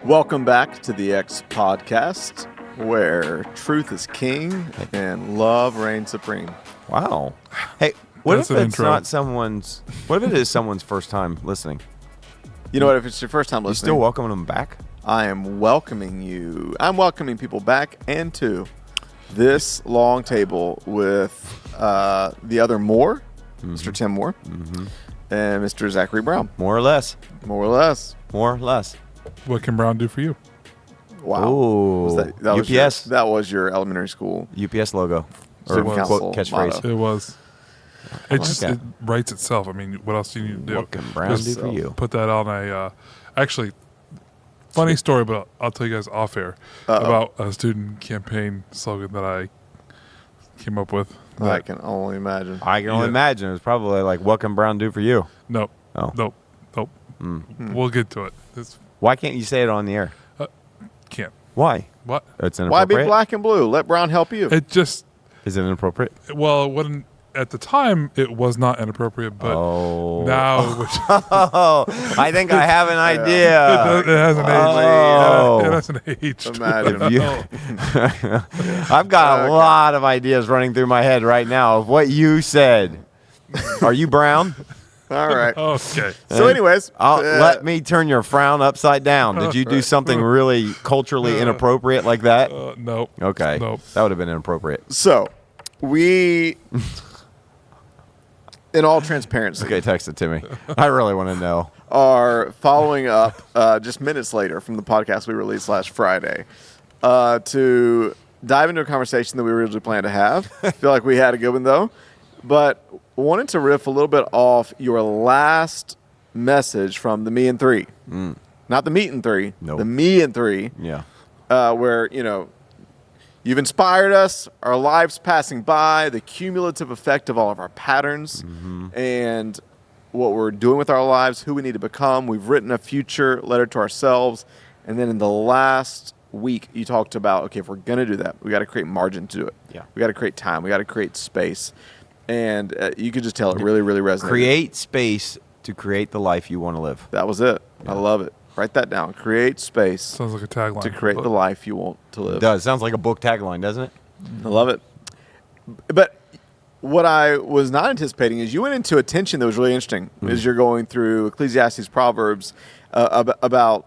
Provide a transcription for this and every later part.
Welcome back to the X Podcast, where truth is king and love reigns supreme. Wow. Hey, what That's if an it's intro. not someone's? What if it is someone's first time listening? You know what? If it's your first time You listening, still welcoming them back? I am welcoming you. I'm welcoming people back and to this long table with the other Moore, Mr. Tim Moore, and Mr. Zachary Brown. More or less. More or less. More or less. What can Brown do for you? Wow. Ooh. Was that was UPS. that was your elementary school. UPS logo. Or Student council quote, catchphrase. motto. It was. It like just that. it writes itself. I mean, what else do you need to do? What can Brown Just do for you? Put that on a. Actually, funny story, but I'll tell you guys off air about a student campaign slogan that I came up with. I can only imagine. I can only Yeah. imagine. It was probably like, what can Brown do for you? Nope. Oh. Nope. We'll get to it. It's Why can't you say it on the air? can't. Why? What? It's Why inappropriate. be black and blue? Let Brown help you. It just. Is it inappropriate? Well, it wasn't at the time. It was not inappropriate, but Oh. now which, Oh, I think I have an idea. it has an age. Oh. It has an age. Imagine. If you- I've got a lot of ideas running through my head right now of what you said. Are you Brown? All right. Okay. So, anyways, Let me turn your frown upside down. Did you do something really culturally inappropriate like that? No. Okay. Nope. That would have been inappropriate. So, we, in all transparency, Okay, text it to me. I really want to know. are following up just minutes later from the podcast we released last Friday to dive into a conversation that we originally planned to have. I feel like we had a good one, though. But wanted to riff a little bit off your last message from the Me and Three. Not the Meet and Three, Nope. the Me and Three, Yeah. where, you've inspired us, our lives passing by, the cumulative effect of all of our patterns, and what we're doing with our lives, who we need to become. We've written a future letter to ourselves. And then in the last week, you talked about, okay, if we're going to do that, we got to create margin to do it. Yeah. We got to create time. We got to create space. And you could just tell it really, really resonated. Create space to create the life you want to live. That was it. Yeah. I love it. Write that down. Create space Sounds like a tagline. to create the life you want to live. It does. Sounds like a book tagline, doesn't it? I love it. But what I was not anticipating is you went into a tension that was really interesting as you're going through Ecclesiastes, Proverbs, about,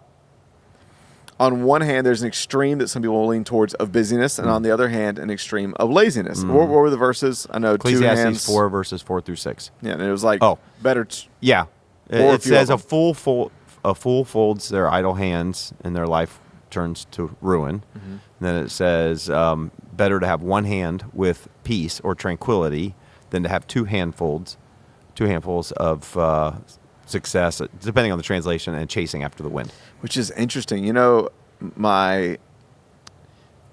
on one hand, there's an extreme that some people will lean towards of busyness, and on the other hand, an extreme of laziness. What were the verses? I know two Ecclesiastes hands. 4, verses 4 through 6. Yeah, and it was like, Oh. better. Yeah. Or a It few says of a fool folds their idle hands and their life turns to ruin. And then it says better to have one hand with peace or tranquility than to have two handfuls of success, depending on the translation, and chasing after the wind. Which is interesting. My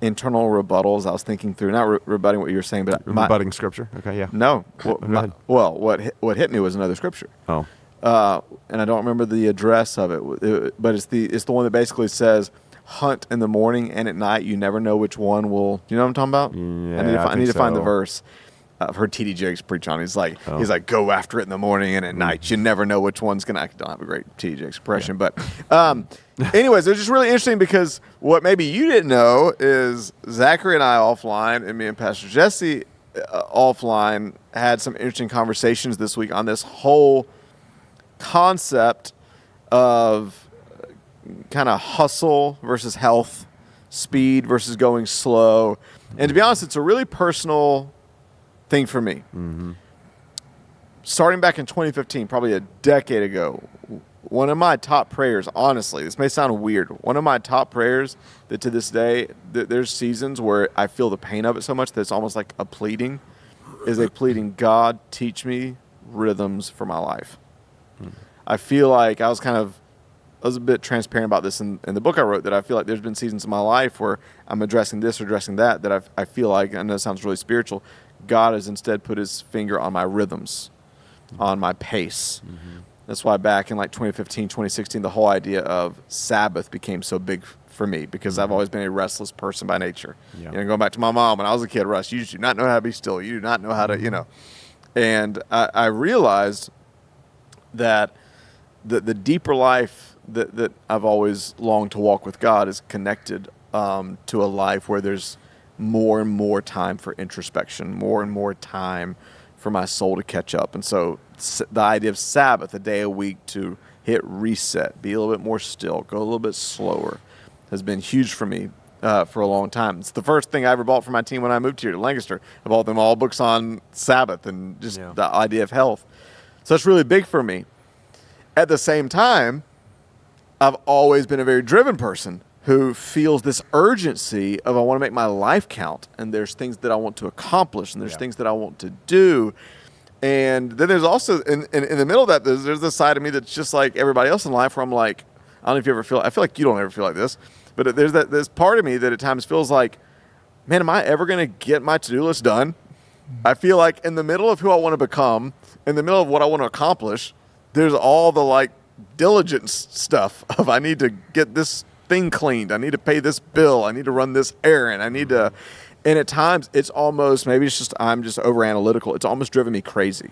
internal rebuttals, I was thinking through, not rebutting what you were saying, but Rebutting scripture. Okay, yeah. No. Go ahead. What hit me was another scripture. Oh. And I don't remember the address of it, but it's the one that basically says, "Hunt in the morning and at night. You never know which one will." You know what I'm talking about? Yeah, I need to find the so. verse. I've heard T.D. Jakes preach on it. He's like, Oh. go after it in the morning and at night. You never know which one's gonna. I don't have a great T.D. Jakes impression, but anyways, it was just really interesting because what maybe you didn't know is Zachary and I offline, and me and Pastor Jesse offline had some interesting conversations this week on this whole concept of kind of hustle versus health, speed versus going slow. And to be honest, it's a really personal thing for me. Starting back in 2015, probably a decade ago, one of my top prayers, honestly, this may sound weird, one of my top prayers that to this day, there's seasons where I feel the pain of it so much that it's almost like a pleading, is a pleading, God, teach me rhythms for my life. I feel like I was a bit transparent about this in the book I wrote, that I feel like there's been seasons in my life where I'm addressing this or addressing that I feel like, I know it sounds really spiritual, God has instead put his finger on my rhythms, on my pace. That's why back in like 2015, 2016, the whole idea of Sabbath became so big for me because I've always been a restless person by nature. Yeah. Going back to my mom when I was a kid, Russ, you do not know how to be still. You do not know how to, And I realized that the deeper life that I've always longed to walk with God is connected to a life where there's more and more time for introspection, more and more time for my soul to catch up. And so the idea of Sabbath, a day a week to hit reset, be a little bit more still, go a little bit slower, has been huge for me for a long time. It's the first thing I ever bought for my team when I moved here to Lancaster. I bought them all books on Sabbath and just the idea of health. So it's really big for me. At the same time, I've always been a very driven person who feels this urgency of I want to make my life count, and there's things that I want to accomplish, and there's things that I want to do. And then there's also, in the middle of that, there's this side of me that's just like everybody else in life where I'm like, I don't know if you ever feel, I feel like you don't ever feel like this, but there's this part of me that at times feels like, man, am I ever going to get my to-do list done? I feel like in the middle of who I want to become, in the middle of what I want to accomplish, there's all the diligence stuff of I need to get this thing cleaned. I need to pay this bill. I need to run this errand. I need to, and at times it's almost, maybe it's just, I'm just over analytical. It's almost driven me crazy.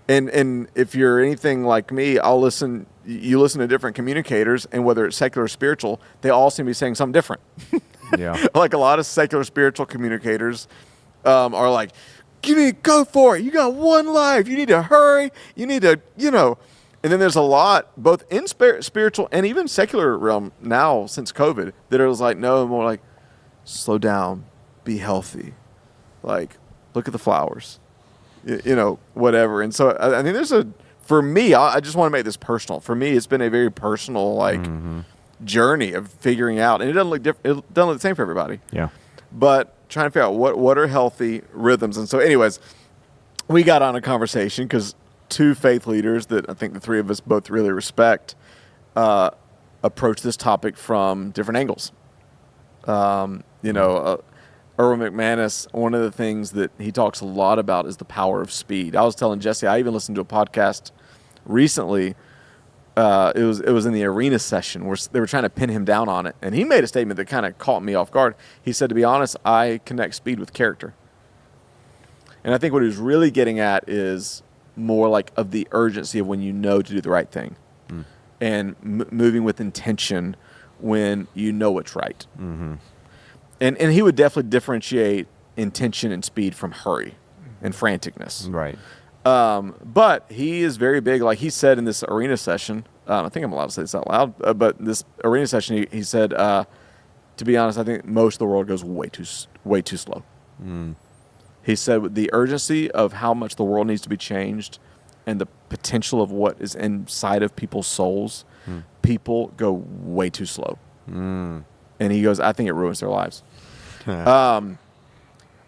And if you're anything like me, you listen to different communicators, and whether it's secular or spiritual, they all seem to be saying something different. Like a lot of secular spiritual communicators are like, you need to go for it. You got one life. You need to hurry. You need to, And then there's a lot, both in spiritual and even secular realm now since COVID, that it was like, no, more like, slow down, be healthy. Like, look at the flowers, whatever. And so I think for me, I just want to make this personal. For me, it's been a very personal, journey of figuring out. And it doesn't look different. It doesn't look the same for everybody. Yeah. But trying to figure out what are healthy rhythms. And so anyways, we got on a conversation because two faith leaders that I think the three of us both really respect approach this topic from different angles. Erwin McManus, one of the things that he talks a lot about is the power of speed. I was telling Jesse, I even listened to a podcast recently. It was in the arena session where they were trying to pin him down on it. And he made a statement that kind of caught me off guard. He said, to be honest, I connect speed with character. And I think what he was really getting at is more like of the urgency of when you know to do the right thing and moving with intention when you know what's right. Mm-hmm. And he would definitely differentiate intention and speed from hurry and franticness. Right. But he is very big. Like he said in this arena session, I think I'm allowed to say this out loud, but this arena session, he said, to be honest, I think most of the world goes way too slow. Mm. He said with the urgency of how much the world needs to be changed and the potential of what is inside of people's souls, people go way too slow. Mm. And he goes, I think it ruins their lives. On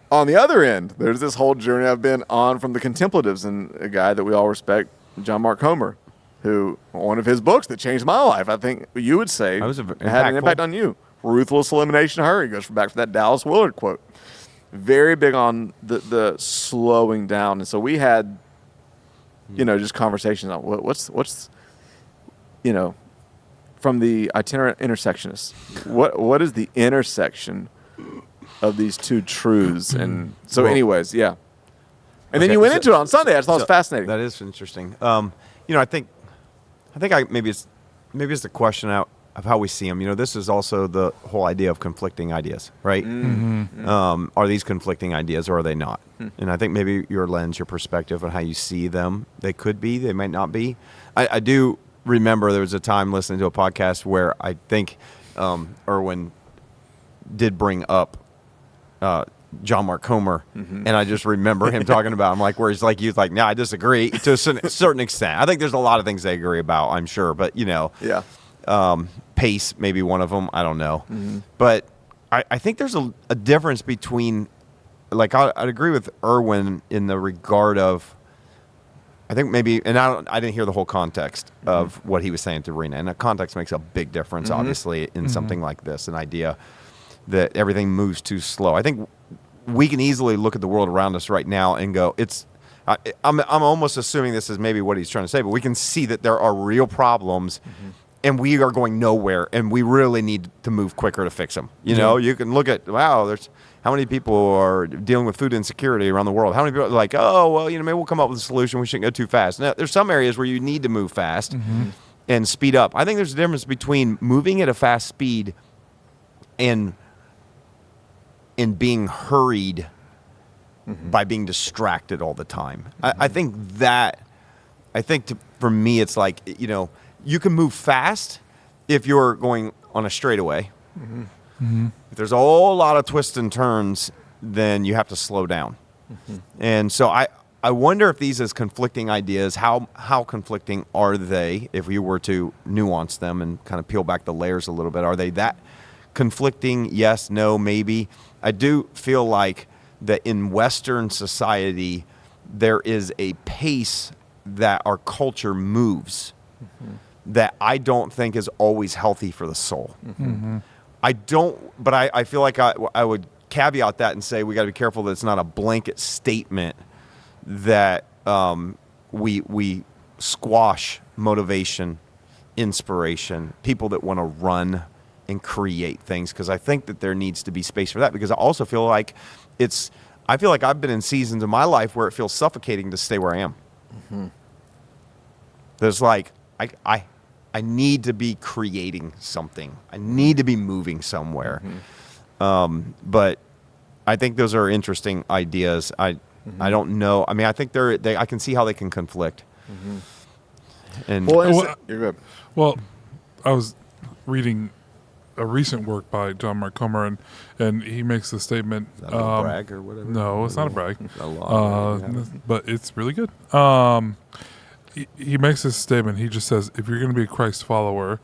the other end, there's this whole journey I've been on from the contemplatives, and a guy that we all respect, John Mark Comer, who one of his books that changed my life, I think you would say, had an impact on you. Ruthless Elimination of Hurry. Goes back to that Dallas Willard quote. Very big on the slowing down. And so we had, just conversations on what's from the itinerant intersectionist, what is the intersection of these two truths? And so anyways, yeah. And then you went into it on Sunday. I thought it was fascinating. That is interesting. I think maybe it's the question out of how we see them. This is also the whole idea of conflicting ideas, right? Mm-hmm. Are these conflicting ideas or are they not? And I think maybe your lens, your perspective on how you see them, they could be, they might not be. I do remember there was a time listening to a podcast where I think Erwin did bring up John Mark Comer, and I just remember him talking about him where he's like, no, I disagree to a certain extent. I think there's a lot of things they agree about, I'm sure, but pace maybe one of them, I don't know. Mm-hmm. But I think there's a difference between, I'd agree with Erwin in the regard of, I think maybe, and I didn't hear the whole context of what he was saying to Rena, and the context makes a big difference, obviously, in something like this, an idea that everything moves too slow. I think we can easily look at the world around us right now and go, I'm almost assuming this is maybe what he's trying to say, but we can see that there are real problems and we are going nowhere, and we really need to move quicker to fix them. You know, you can look at, wow, there's how many people are dealing with food insecurity around the world? How many people are like, oh, well, maybe we'll come up with a solution. We shouldn't go too fast. Now, there's some areas where you need to move fast and speed up. I think there's a difference between moving at a fast speed and being hurried by being distracted all the time. I think for me, it's like, you can move fast if you're going on a straightaway. If there's a whole lot of twists and turns, then you have to slow down. And so I wonder if these as conflicting ideas, how conflicting are they if we were to nuance them and kind of peel back the layers a little bit? Are they that conflicting? Yes, no, maybe. I do feel like that in Western society, there is a pace that our culture moves that I don't think is always healthy for the soul. I feel like I would caveat that and say we got to be careful that it's not a blanket statement that we squash motivation, inspiration, people that want to run and create things, because I think that there needs to be space for that, because I also feel like I've been in seasons of my life where it feels suffocating to stay where I am. There's like, I need to be creating something. I need to be moving somewhere. But I think those are interesting ideas. I don't know. I mean, I think I can see how they can conflict. And You're good. Well, I was reading a recent work by John Mark Comer, and he makes the statement. Is that a brag or whatever? No, it's not a brag. But it's really good. He makes this statement. He just says, if you're going to be a Christ follower,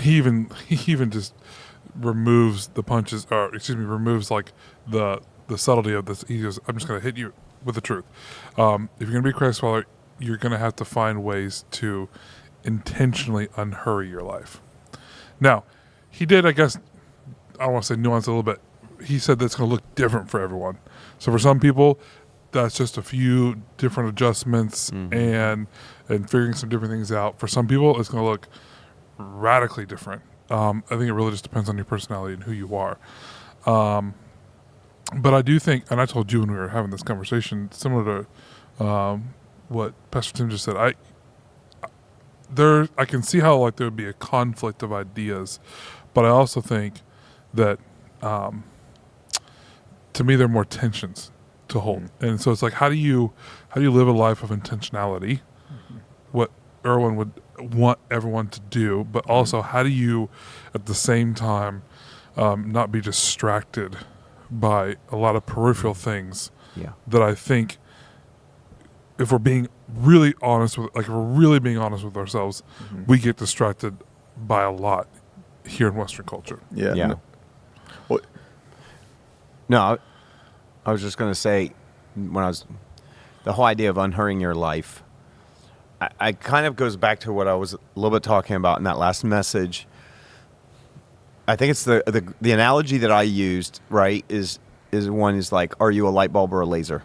he even just removes the punches, removes like the subtlety of this. He goes, I'm just going to hit you with the truth. If you're going to be a Christ follower, you're going to have to find ways to intentionally unhurry your life. Now, he did, I guess, I don't want to say nuance a little bit. He said that's going to look different for everyone. So for some people, that's just a few different adjustments and figuring some different things out. For some people, it's going to look radically different. I think it really just depends on your personality and who you are. But I do think, and I told you when we were having this conversation, similar to what Pastor Tim just said, I can see how like there would be a conflict of ideas, but I also think that to me there are more tensions to hold. And so it's like, how do you live a life of intentionality? What Erwin would want everyone to do, but also how do you at the same time not be distracted by a lot of peripheral things that I think, if we're being really honest with ourselves, we get distracted by a lot here in Western culture. Yeah. No, I was just going to say, the whole idea of unhurrying your life, I kind of goes back to what I was a little bit talking about in that last message. I think it's the analogy that I used, right, is like, are you a light bulb or a laser?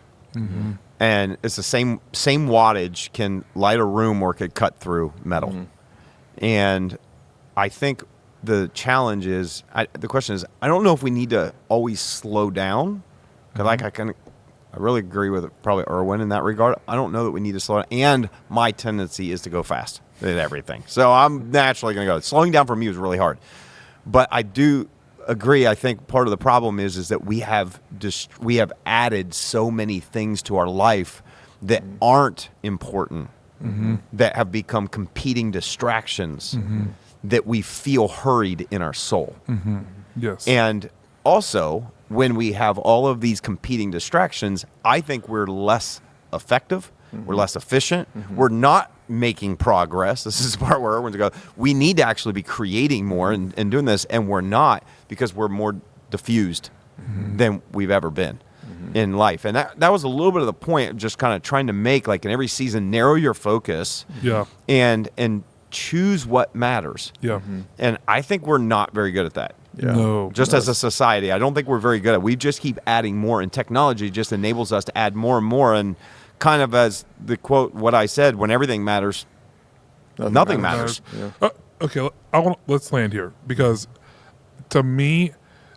And it's the same wattage can light a room or could cut through metal. And I think the challenge is, the question is, I don't know if we need to always slow down. Because I really agree with probably Erwin in that regard. I don't know that we need to slow down. And my tendency is to go fast at everything. So I'm naturally going to go. Slowing down for me is really hard. But I do agree. I think part of the problem is that we have added so many things to our life that aren't important, that have become competing distractions, that we feel hurried in our soul. Yes. And also, when we have all of these competing distractions, I think we're less effective, we're less efficient, we're not making progress. This is the part where everyone's going to go, we need to actually be creating more and doing this, and we're not, because we're more diffused than we've ever been in life. And that was a little bit of the point of just kind of trying to make, like in every season, narrow your focus and choose what matters. And I think we're not very good at that. No. Just as a society, I don't think we're very good at it. We just keep adding more, and technology just enables us to add more and more. And kind of as the quote, what I said, when everything matters, Nothing matters. Yeah. Okay, let's land here because to me,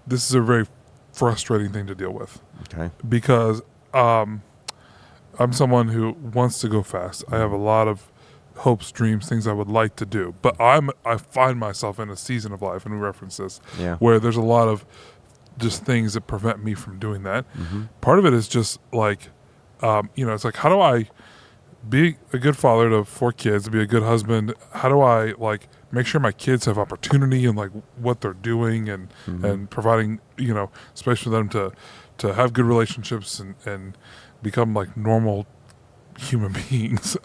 this is a very frustrating thing to deal with. Okay. Because I'm someone who wants to go fast. I have a lot of hopes, dreams, things I would like to do. But I find myself in a season of life, and we reference this, where there's a lot of just things that prevent me from doing that. Mm-hmm. Part of it is just like, it's like, how do I be a good father to 4 kids, be a good husband? How do I like make sure my kids have opportunity and like what they're doing and providing, space for them to have good relationships and become like normal human beings.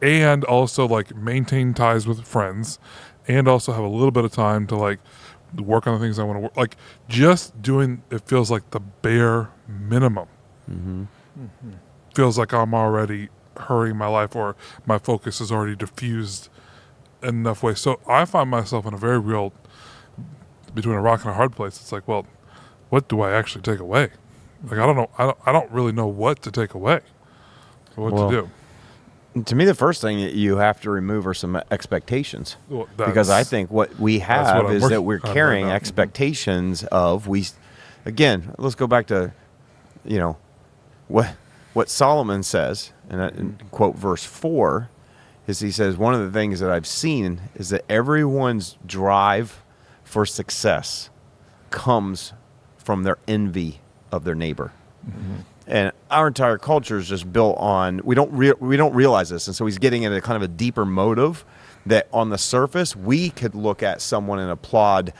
And also like maintain ties with friends and also have a little bit of time to like work on the things I want to work. Like just doing, it feels like the bare minimum. Mm-hmm. Mm-hmm. Feels like I'm already hurrying my life or my focus is already diffused in enough ways. So I find myself in a very real, between a rock and a hard place. It's like, well, what do I actually take away? Like, I don't know. I don't really know what to take away, or what to do. To me, the first thing that you have to remove are some expectations. Well, because I think what we have is that we're carrying expectations of again, let's go back to, what Solomon says, and I quote verse 4, is he says, one of the things that I've seen is that everyone's drive for success comes from their envy of their neighbor. Mm-hmm. And our entire culture is just built on, we don't realize this. And so he's getting at a kind of a deeper motive that on the surface, we could look at someone and applaud,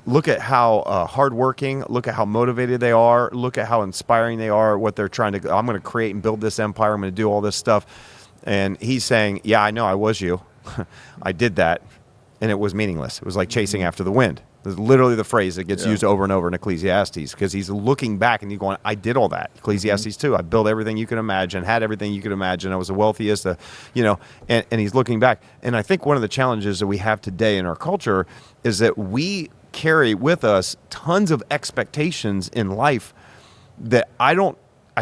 look at how hardworking, look at how motivated they are, look at how inspiring they are, what they're trying to, I'm going to create and build this empire, I'm going to do all this stuff. And he's saying, yeah, I know I was you. I did that. And it was meaningless. It was like chasing after the wind. It's literally the phrase that gets used over and over in Ecclesiastes because he's looking back and he's going, I did all that. Ecclesiastes 2. I built everything you could imagine, had everything you could imagine. I was the wealthiest, and he's looking back. And I think one of the challenges that we have today in our culture is that we carry with us tons of expectations in life that I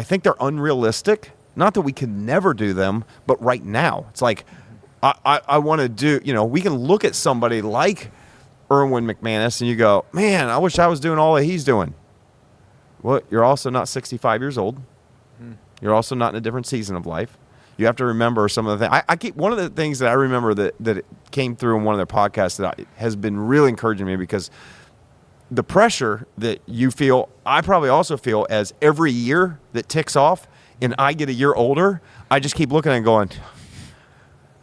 think they're unrealistic. Not that we could never do them, but right now. It's like, I want to do, we can look at somebody like Erwin McManus and you go, man, I wish I was doing all that he's doing. Well, you're also not 65 years old. You're also not in a different season of life. You have to remember some of the things. I keep one of the things that I remember that it came through in one of their podcasts that has been really encouraging me because the pressure that you feel, I probably also feel as every year that ticks off and I get a year older, I just keep looking at it and going,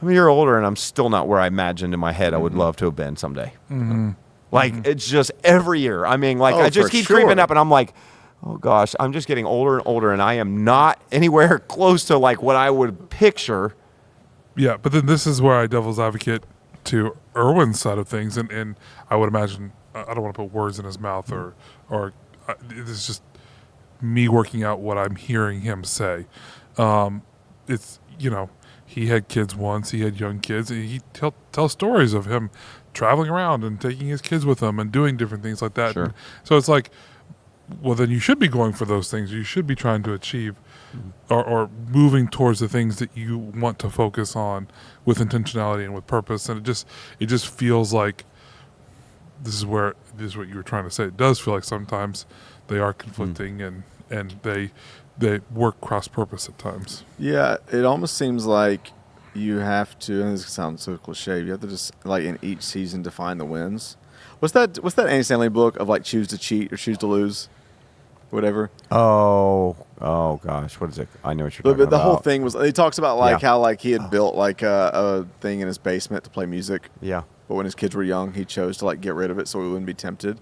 I'm a year older and I'm still not where I imagined in my head I would love to have been someday. Mm-hmm. Like, it's just every year. I mean, like, I just keep creeping up and I'm like, oh gosh, I'm just getting older and older and I am not anywhere close to like what I would picture. Yeah, but then this is where I devil's advocate to Erwin's side of things. And I would imagine, I don't want to put words in his mouth or it's just me working out what I'm hearing him say. It's, he had kids once, he had young kids, and he tell stories of him traveling around and taking his kids with him and doing different things like that. Sure. So it's like, well, then you should be going for those things. You should be trying to achieve or moving towards the things that you want to focus on with intentionality and with purpose. And it just feels like this is what you were trying to say. It does feel like sometimes they are conflicting and they work cross-purpose at times. Yeah, it almost seems like you have to, and this sounds so cliche, you have to just, like, in each season define the wins. What's that Andy Stanley book of, like, choose to cheat or choose to lose? Whatever. Oh gosh, what is it? I know what you're talking about. The whole thing was, he talks about, like, how, like, he had built, like, a thing in his basement to play music. Yeah. But when his kids were young, he chose to, like, get rid of it so he wouldn't be tempted.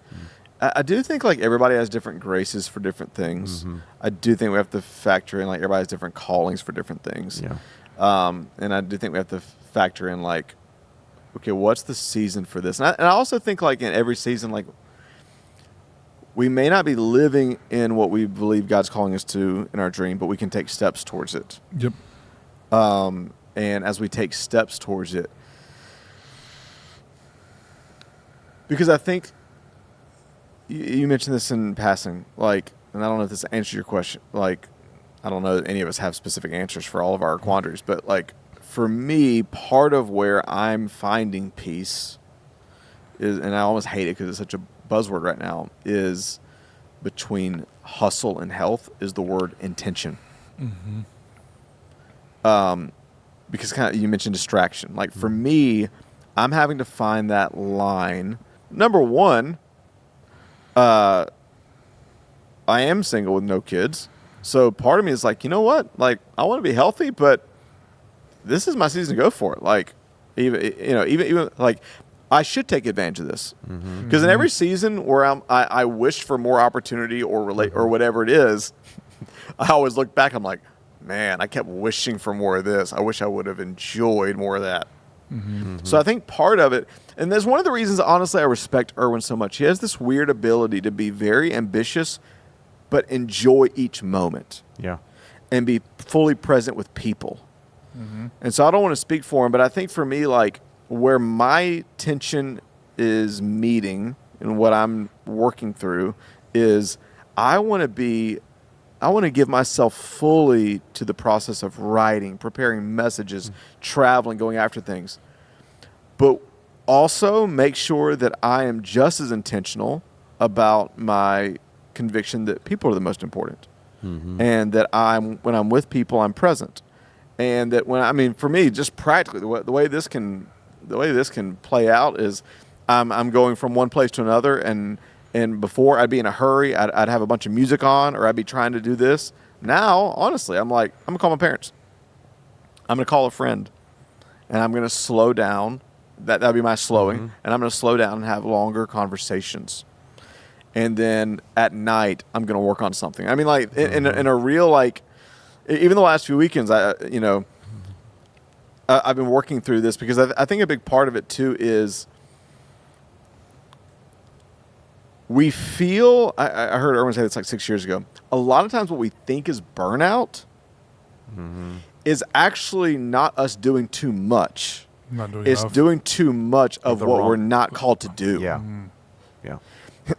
I do think, like, everybody has different graces for different things. Mm-hmm. I do think we have to factor in, like, everybody has different callings for different things. Yeah. And I do think we have to factor in, like, okay, what's the season for this? And I also think, like, in every season, like, we may not be living in what we believe God's calling us to in our dream, but we can take steps towards it. Yep. And as we take steps towards it, because I think you mentioned this in passing, like, and I don't know if this answers your question. Like, I don't know that any of us have specific answers for all of our quandaries, but, like, for me, part of where I'm finding peace is, and I almost hate it because it's such a buzzword right now, is between hustle and health is the word intention. Because kind of you mentioned distraction. Like for me, I'm having to find that line. Number one, I am single with no kids. So part of me is like, you know what? Like I want to be healthy, but this is my season to go for it. Like even like I should take advantage of this. Because in every season where I wished for more opportunity or relate or whatever it is, I always look back, I'm like, man, I kept wishing for more of this. I wish I would have enjoyed more of that. So I think part of it, and that's one of the reasons, honestly, I respect Erwin so much. He has this weird ability to be very ambitious, but enjoy each moment. Yeah. And be fully present with people. And so I don't want to speak for him, but I think for me, like, where my tension is meeting and what I'm working through is I want to give myself fully to the process of writing, preparing messages, traveling, going after things. But also make sure that I am just as intentional about my conviction that people are the most important. And that when I'm with people, I'm present. And that for me, just practically, the way this can play out is I'm going from one place to another, and before I'd be in a hurry, I'd have a bunch of music on, or I'd be trying to do this. Now, honestly, I'm like, I'm going to call my parents. I'm going to call a friend. And I'm going to slow down. That'd be my slowing. And I'm going to slow down and have longer conversations. And then at night, I'm going to work on something. I mean, like, in a real, like, even the last few weekends, I've been working through this because I think a big part of it, too, is we feel, I heard Erwin say this like 6 years ago, a lot of times what we think is burnout is actually not us doing too much. It's enough. doing too much of what we're not called to do. Yeah. Yeah.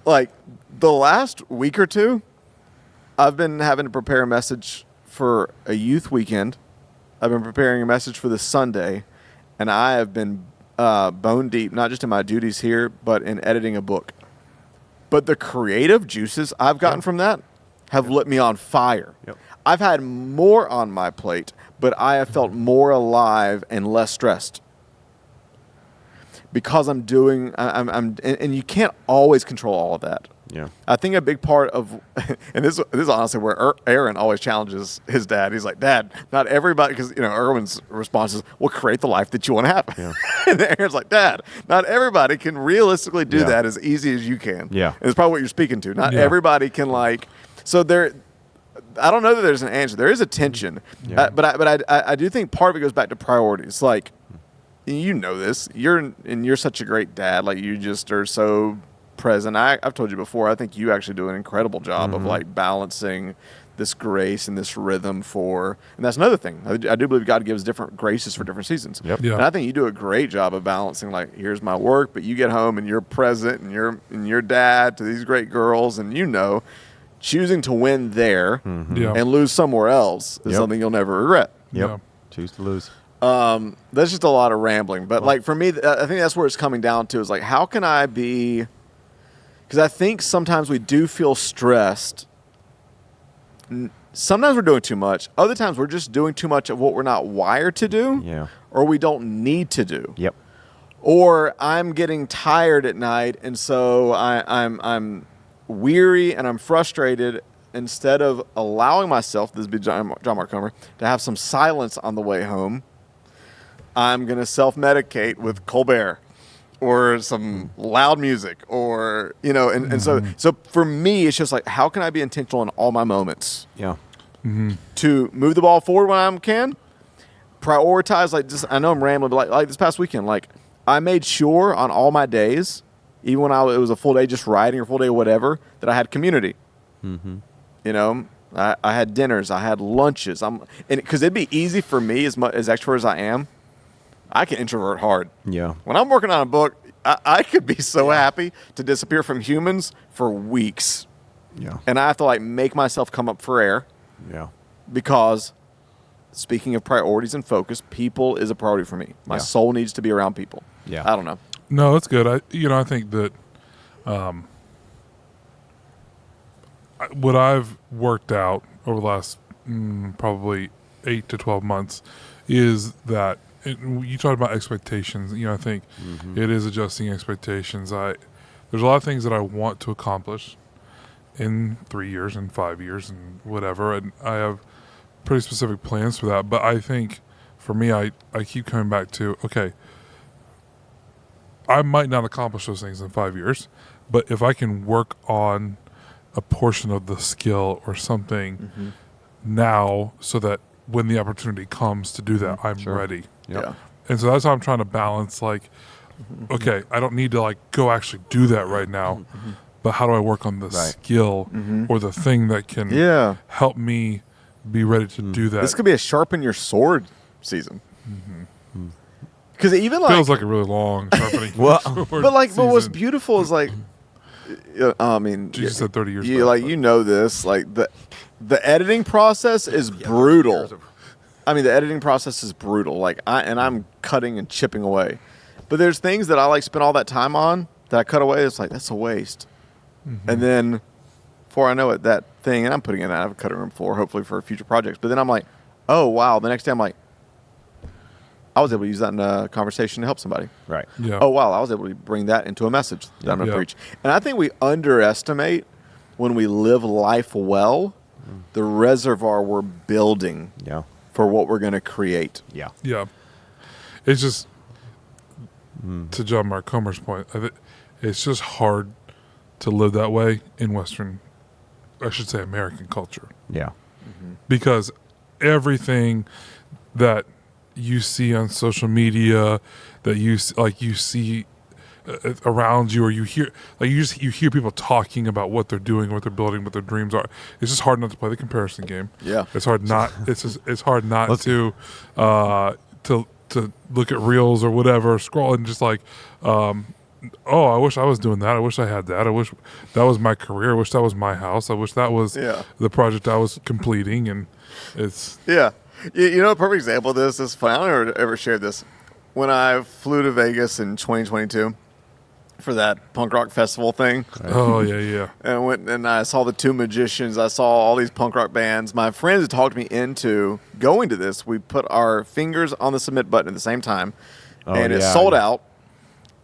Like the last week or two, I've been having to prepare a message for a youth weekend. I've been preparing a message for this Sunday, and I have been bone deep, not just in my duties here, but in editing a book. But the creative juices I've gotten from that have lit me on fire. Yep. I've had more on my plate, but I have felt more alive and less stressed. Because I'm doing, and you can't always control all of that. Yeah. I think a big part of, and this is honestly where Aaron always challenges his dad. He's like, Dad, not everybody, because Erwin's response is, well, create the life that you want to have. Yeah. And Aaron's like, Dad, not everybody can realistically do Yeah. that as easy as you can. Yeah. And it's probably what you're speaking to. Not Yeah. everybody can so there. I don't know that there's an answer. There is a tension, Yeah. but I do think part of it goes back to priorities. Like, you know this. You're such a great dad. Like, you just are so present. I've told you before, I think you actually do an incredible job of like balancing this grace and this rhythm and that's another thing. I do believe God gives different graces for different seasons. Yep. Yeah. And I think you do a great job of balancing, like, here's my work, but you get home and you're present and you're dad to these great girls, and choosing to win there Yeah. and lose somewhere else is Yep. something you'll never regret. Yep. Yeah. Choose to lose. That's just a lot of rambling. But like for me, I think that's where it's coming down to is like, how can I be, because I think sometimes we do feel stressed. Sometimes we're doing too much. Other times we're just doing too much of what we're not wired to do Yeah. or we don't need to do. Yep. Or I'm getting tired at night, and so I'm weary and I'm frustrated. Instead of allowing myself, this would be John Mark Comer, to have some silence on the way home, I'm going to self-medicate with Colbert or some loud music or, so for me, it's just like, how can I be intentional in all my moments Yeah. to move the ball forward when I can, prioritize, I know I'm rambling, but like this past weekend, like I made sure on all my days, even when it was a full day just riding or full day whatever, that I had community. I had dinners, I had lunches. Because it'd be easy for me, as extrovert as I am, I can introvert hard. Yeah. When I'm working on a book, I could be so happy to disappear from humans for weeks. Yeah. And I have to make myself come up for air Yeah. because speaking of priorities and focus, people is a priority for me. My Yeah. soul needs to be around people. Yeah. I don't know. No, that's good. I think that what I've worked out over the last probably 8 to 12 months is that you talked about expectations. I think it is adjusting expectations. There's a lot of things that I want to accomplish in 3 years and 5 years and whatever, and I have pretty specific plans for that. But I think for me, I keep coming back to, okay, I might not accomplish those things in 5 years, but if I can work on a portion of the skill or something now, so that when the opportunity comes to do that, I'm ready. Yep. Yeah. And so that's how I'm trying to balance, like, okay, I don't need to like go actually do that right now, but how do I work on the skill or the thing that can help me be ready to do that? This could be a sharpen your sword season. Because even like feels like a really long sharpening. Well, sword but like, but what's season. beautiful is like, I mean, Jesus said 30 years. you back, like but- you know this, like the editing process is brutal. I mean, the editing process is brutal. Like I'm cutting and chipping away, but there's things that I like spend all that time on that I cut away. It's like that's a waste, and then before I know it, that thing, and I'm putting it in. I have a cutting room floor, hopefully for future projects. But then I'm like, oh wow, the next day I'm like, I was able to use that in a conversation to help somebody. Right. Yeah. Oh wow, I was able to bring that into a message that I'm going to Yeah. preach. And I think we underestimate when we live life well, the reservoir we're building Yeah. for what we're going to create. Yeah. Yeah. It's just, to John Mark Comer's point, it's just hard to live that way in Western, I should say American culture. Yeah. Because everything that you see on social media, that you see around you, or you hear, like you hear people talking about what they're doing, what they're building, what their dreams are. It's just hard not to play the comparison game. Yeah. It's hard not. It's hard not to look at reels or whatever, scroll and just like, oh, I wish I was doing that. I wish I had that. I wish that was my career. I wish that was my house. I wish that was the project I was completing. And it's Yeah. You know, a perfect example of this is funny. I don't know if I ever shared this. When I flew to Vegas in 2022 for that punk rock festival thing, oh yeah. and went and I saw the Two Magicians. I saw all these punk rock bands. My friends had talked me into going to this. We put our fingers on the submit button at the same time, and it sold out.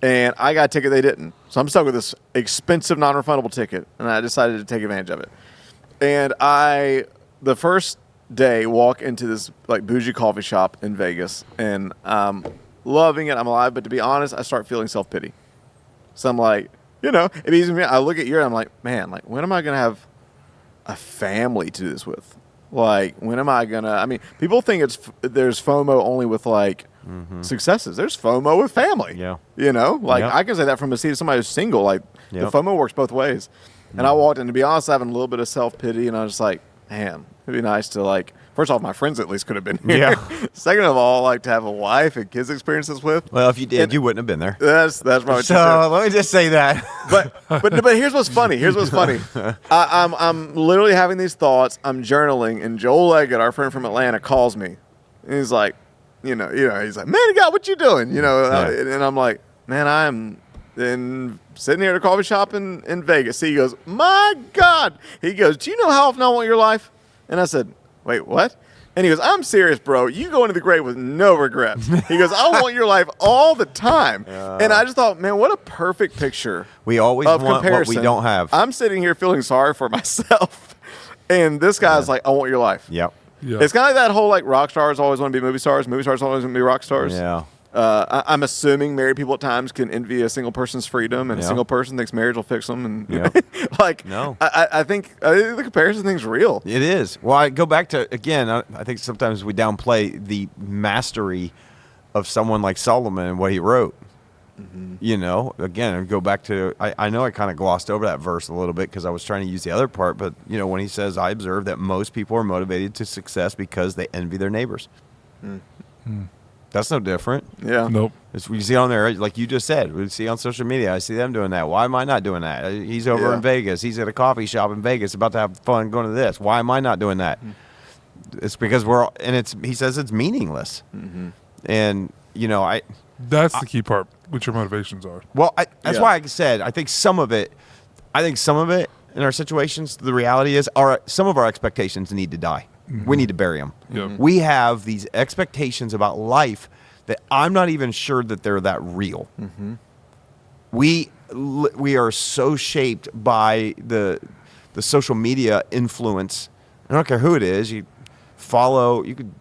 And I got a ticket, they didn't. So I'm stuck with this expensive, non-refundable ticket, and I decided to take advantage of it. And the first day, walk into this like bougie coffee shop in Vegas, and I'm loving it. I'm alive, but to be honest, I start feeling self-pity. So I'm like, it easy me. I look at you and I'm like, man, like when am I gonna have a family to do this with? Like when am I gonna? I mean, people think there's FOMO only with like successes. There's FOMO with family. Yeah. Like Yep. I can say that from the seat of somebody who's single. Like the Yep. FOMO works both ways. And I walked in, to be honest, having a little bit of self-pity, and I was just like, man, it'd be nice to like, first off, my friends at least could have been here. Yeah. Second of all, like to have a wife and kids experiences with. Well, if you did, And- you wouldn't have been there. That's probably So true. let me just say that. But here's what's funny. I'm literally having these thoughts. I'm journaling, and Joel Leggett, our friend from Atlanta, calls me. And he's like, he's like, man, God, what you doing? And I'm like, man, I'm sitting here at a coffee shop in Vegas. He goes, my God. He goes, do you know how often I want your life? And I said, wait, what? And he goes, I'm serious, bro. You go into the grave with no regrets. He goes, I want your life all the time. And I just thought, man, what a perfect picture. We always of want comparison. what we don't have. I'm sitting here feeling sorry for myself. And this guy's like, I want your life. Yep. Yeah. It's kind of like that whole like rock stars always want to be movie stars always want to be rock stars. Yeah. I'm assuming married people at times can envy a single person's freedom, and a Yeah. single person thinks marriage will fix them. And Yeah. like, No. I think the comparison thing's real. It is. Well, I go back to, again, I think sometimes we downplay the mastery of someone like Solomon and what he wrote. Again, I go back to, I know I kind of glossed over that verse a little bit because I was trying to use the other part, but, when he says, I observe that most people are motivated to success because they envy their neighbors. That's no different. Yeah. Nope. It's, we see on there, like you just said, we see on social media, I see them doing that. Why am I not doing that? He's over Yeah. in Vegas. He's at a coffee shop in Vegas about to have fun going to this. Why am I not doing that? it's because he says it's meaningless. Mm-hmm. And, That's the key part, what your motivations are. Well, that's why I said I think some of it in our situations, the reality is some of our expectations need to die. Mm-hmm. We need to bury them. Yep. We have these expectations about life that I'm not even sure that they're that real. Mm-hmm. We are so shaped by the social media influence. I don't care who it is. You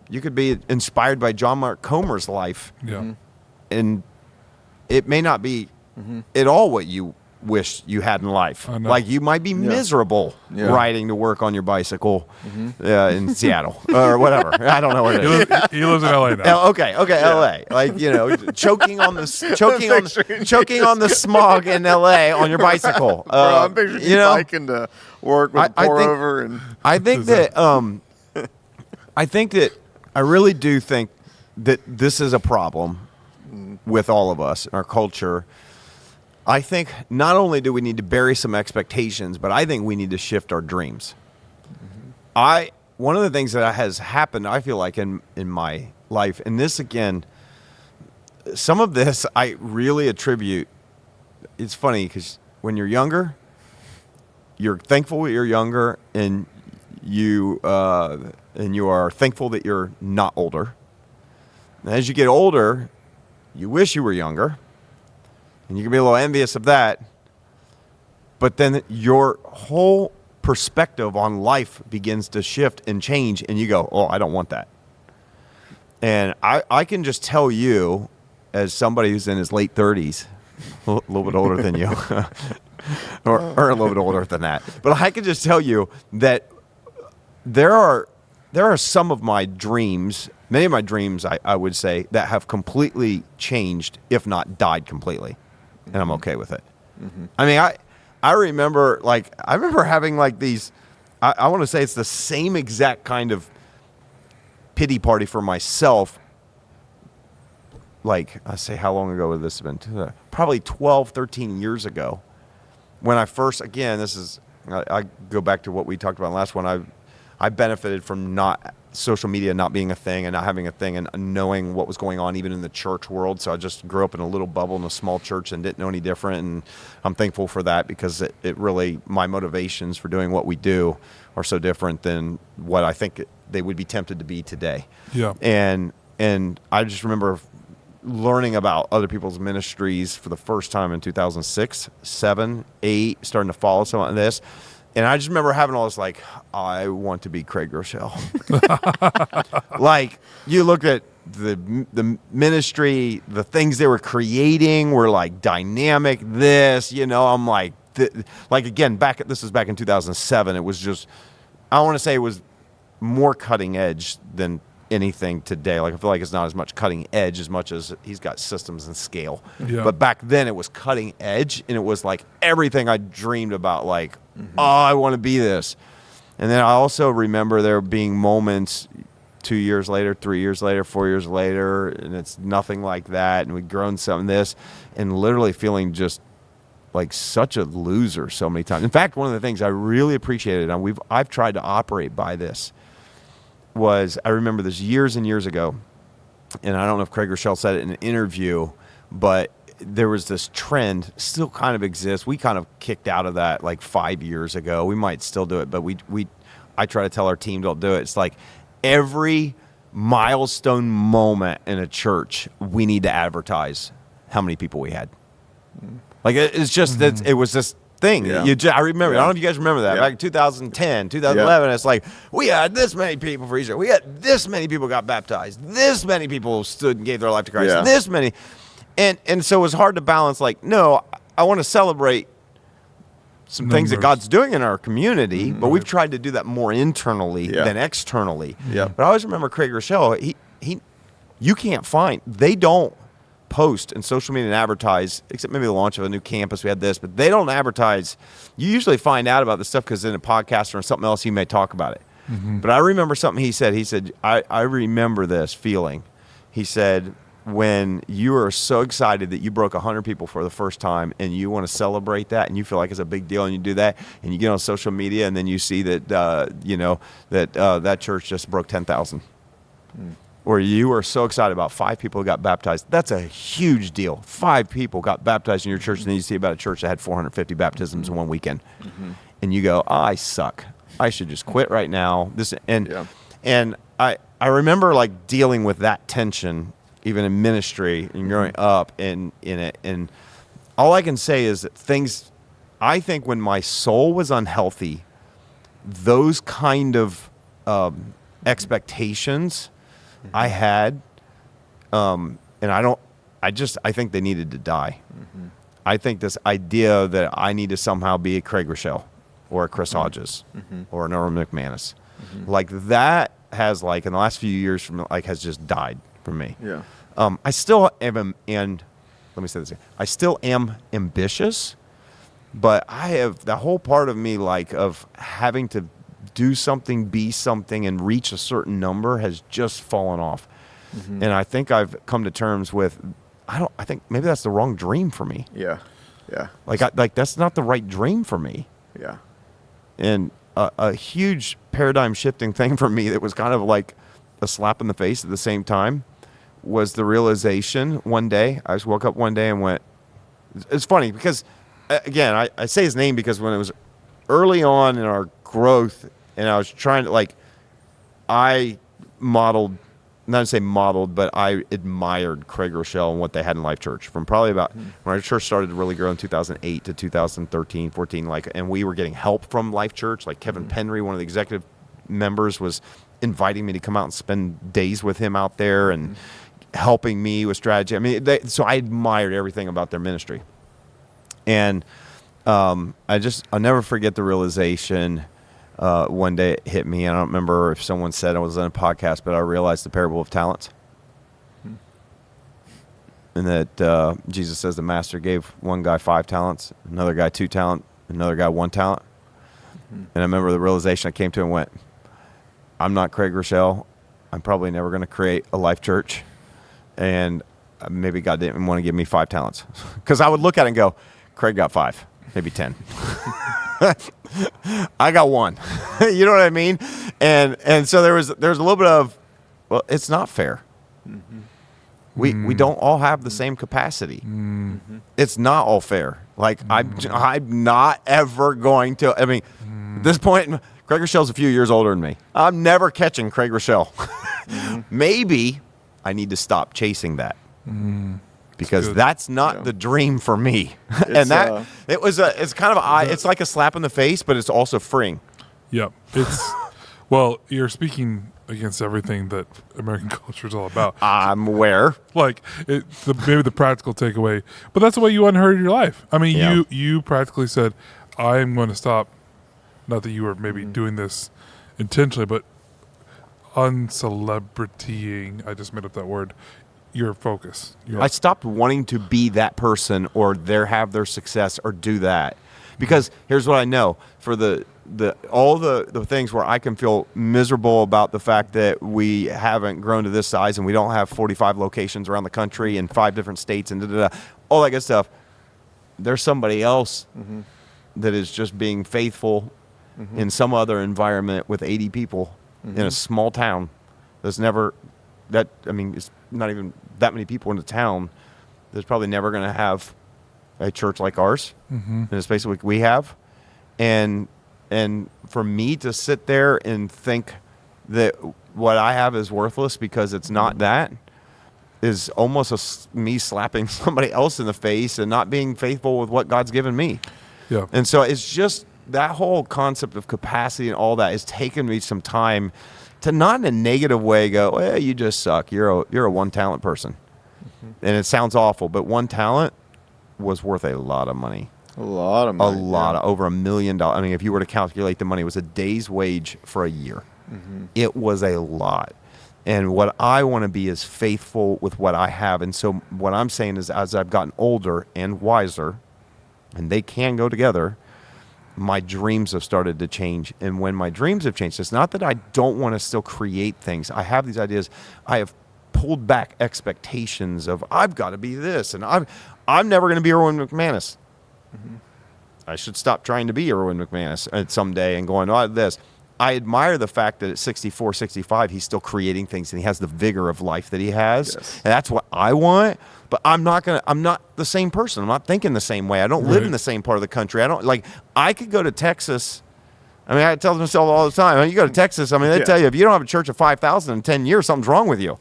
could be inspired by John Mark Comer's life. Yeah. Mm-hmm. And it may not be at all what you wish you had in life. Like you might be miserable riding to work on your bicycle in Seattle or whatever. I don't know where it is. He lives in LA now. Okay, LA. Like, choking on the smog in LA on your bicycle. Bro, I'm picturing you biking to work with pour over and I think that I really do think that this is a problem with all of us in our culture. I think not only do we need to bury some expectations, but I think we need to shift our dreams. Mm-hmm. One of the things that has happened, I feel like in my life, and this again, some of this I really attribute. It's funny because when you're younger, you're thankful you're younger, and you are thankful that you're not older. And as you get older, you wish you were younger, and you can be a little envious of that. But then your whole perspective on life begins to shift and change, and you go, "Oh, I don't want that." And I can just tell you, as somebody who's in his late 30s, a little bit older than you, or a little bit older than that, but I can just tell you that there are some of my dreams, many of my dreams, I would say, that have completely changed, if not died completely, and I'm okay with it. Mm-hmm. I mean, I remember having like these. I want to say it's the same exact kind of pity party for myself. Like, I say, how long ago would this have been? Probably 12, 13 years ago. When I first, again, I go back to what we talked about in the last one. I benefited from not social media not being a thing and not having a thing and knowing what was going on even in the church world. So I just grew up in a little bubble in a small church and didn't know any different. And I'm thankful for that because it really, my motivations for doing what we do are so different than what I think they would be tempted to be today. Yeah. And I just remember learning about other people's ministries for the first time in 2006, 7, 8, starting to follow some of this. And I just remember having all this, like, I want to be Craig Rochelle. Like, you look at the ministry, the things they were creating were, like, dynamic. I'm like, again, this was back in 2007. It was just, I want to say it was more cutting edge than anything today. Like, I feel like it's not as much cutting edge as much as he's got systems and scale. Yeah. But back then it was cutting edge, and it was like everything I dreamed about, like, oh, I want to be this. And then I also remember there being moments 2 years later, 3 years later, 4 years later, and it's nothing like that, and we'd grown some of this, and literally feeling just like such a loser so many times. In fact, one of the things I really appreciated, and I've tried to operate by this, was I remember this years and years ago, and I don't know if Craig Rochelle said it in an interview, but there was this trend, still kind of exists. We kind of kicked out of that like 5 years ago. We might still do it, but I try to tell our team don't do it. It's like every milestone moment in a church, we need to advertise how many people we had. Like it's just that it was this thing. Yeah. I remember. Yeah. I don't know if you guys remember that. Yeah. Back in 2010, 2011, it's like we had this many people for Easter. We had this many people got baptized. This many people stood and gave their life to Christ. Yeah. This many. And so it was hard to balance, like, no, I want to celebrate some things that God's doing in our community, but we've tried to do that more internally than externally. Yeah. But I always remember Craig Rochelle, you can't find, they don't post in social media and advertise, except maybe the launch of a new campus, we had this, but they don't advertise. You usually find out about this stuff because in a podcast or something else, he may talk about it. Mm-hmm. But I remember something he said, I remember this feeling. He said, when you are so excited that you broke 100 people for the first time and you want to celebrate that and you feel like it's a big deal and you do that and you get on social media and then you see that, that church just broke 10,000. Or you are so excited about 5 people who got baptized. That's a huge deal. 5 people got baptized in your church, and then you see about a church that had 450 baptisms in one weekend. And you go, I suck. I should just quit right now. And I remember like dealing with that tension even in ministry and growing up in it. And all I can say is that I think when my soul was unhealthy, those kind of expectations I had, and I think they needed to die. I think this idea that I need to somehow be a Craig Rochelle or a Chris Hodges or an Earl McManus, like that has like in the last few years has just died for me. Yeah. I still am, and let me say this again. I still am ambitious, but I have the whole part of me like of having to do something, be something, and reach a certain number has just fallen off. And I think I've come to terms with, I think maybe that's the wrong dream for me. Yeah. Yeah. Like that's not the right dream for me. Yeah. And a huge paradigm shifting thing for me that was kind of like a slap in the face at the same time was the realization one day, I just woke up one day and went, it's funny because, again, I say his name because when it was early on in our growth and I was trying to I modeled, not to say modeled, but I admired Craig Rochelle and what they had in Life Church from probably about when our church started to really grow in 2008 to 2013, 14, and we were getting help from Life Church. Like Kevin Penry, one of the executive members, was inviting me to come out and spend days with him out there and helping me with strategy. I mean, so I admired everything about their ministry. And I'll never forget the realization. One day it hit me, and I don't remember if someone said it was on a podcast, but I realized the parable of talents. And that Jesus says the master gave one guy 5 talents, another guy 2 talents, another guy 1 talent. And I remember the realization I came to and went, I'm not Craig Rochelle. I'm probably never going to create a Life Church. And maybe God didn't want to give me 5 talents. Because I would look at it and go, Craig got 5, maybe 10. I got 1. You know what I mean? And so there's a little bit of, well, it's not fair. We don't all have the same capacity. It's not all fair. Like I'm not ever going to. I mean, at this point, Craig Rochelle's a few years older than me. I'm never catching Craig Rochelle. Maybe I need to stop chasing that. Because that's not the dream for me. And it's kind of it's like a slap in the face, but it's also freeing. Yep. It's well, you're speaking against everything that American culture is all about. I'm aware. Like maybe the practical takeaway, but that's the way you unheard your life. I mean, you practically said, "I'm going to stop." Not that you were maybe doing this intentionally, but uncelebritying. I just made up that word. Your focus. I stopped wanting to be that person or have their success or do that. Because here's what I know. For all the things where I can feel miserable about the fact that we haven't grown to this size and we don't have 45 locations around the country in 5 different states and all that good stuff, there's somebody else that is just being faithful in some other environment with 80 people in a small town it's not even that many people in the town that's probably never going to have a church like ours in a space like we have. And for me to sit there and think that what I have is worthless because it's not that is almost me slapping somebody else in the face and not being faithful with what God's given me. Yeah. And so it's just that whole concept of capacity and all that has taken me some time to not in a negative way go, well, you just suck. You're a 1 talent person. And it sounds awful, but 1 talent was worth a lot of money. A lot of money. Over $1 million. I mean, if you were to calculate the money, it was a day's wage for a year. It was a lot. And what I want to be is faithful with what I have. And so what I'm saying is as I've gotten older and wiser, and they can go together, my dreams have started to change. And when my dreams have changed, it's not that I don't want to still create things. I have these ideas. I have pulled back expectations of I've got to be this, and I'm never going to be Erwin McManus. I should stop trying to be Erwin McManus someday and going, oh, this. I admire the fact that at 64, 65, he's still creating things and he has the vigor of life that he has. Yes. And that's what I want. But I'm not the same person. I'm not thinking the same way. I don't live in the same part of the country. I could go to Texas. I mean, I tell myself all the time, you go to Texas, I mean, they tell you, if you don't have a church of 5,000 in 10 years, something's wrong with you.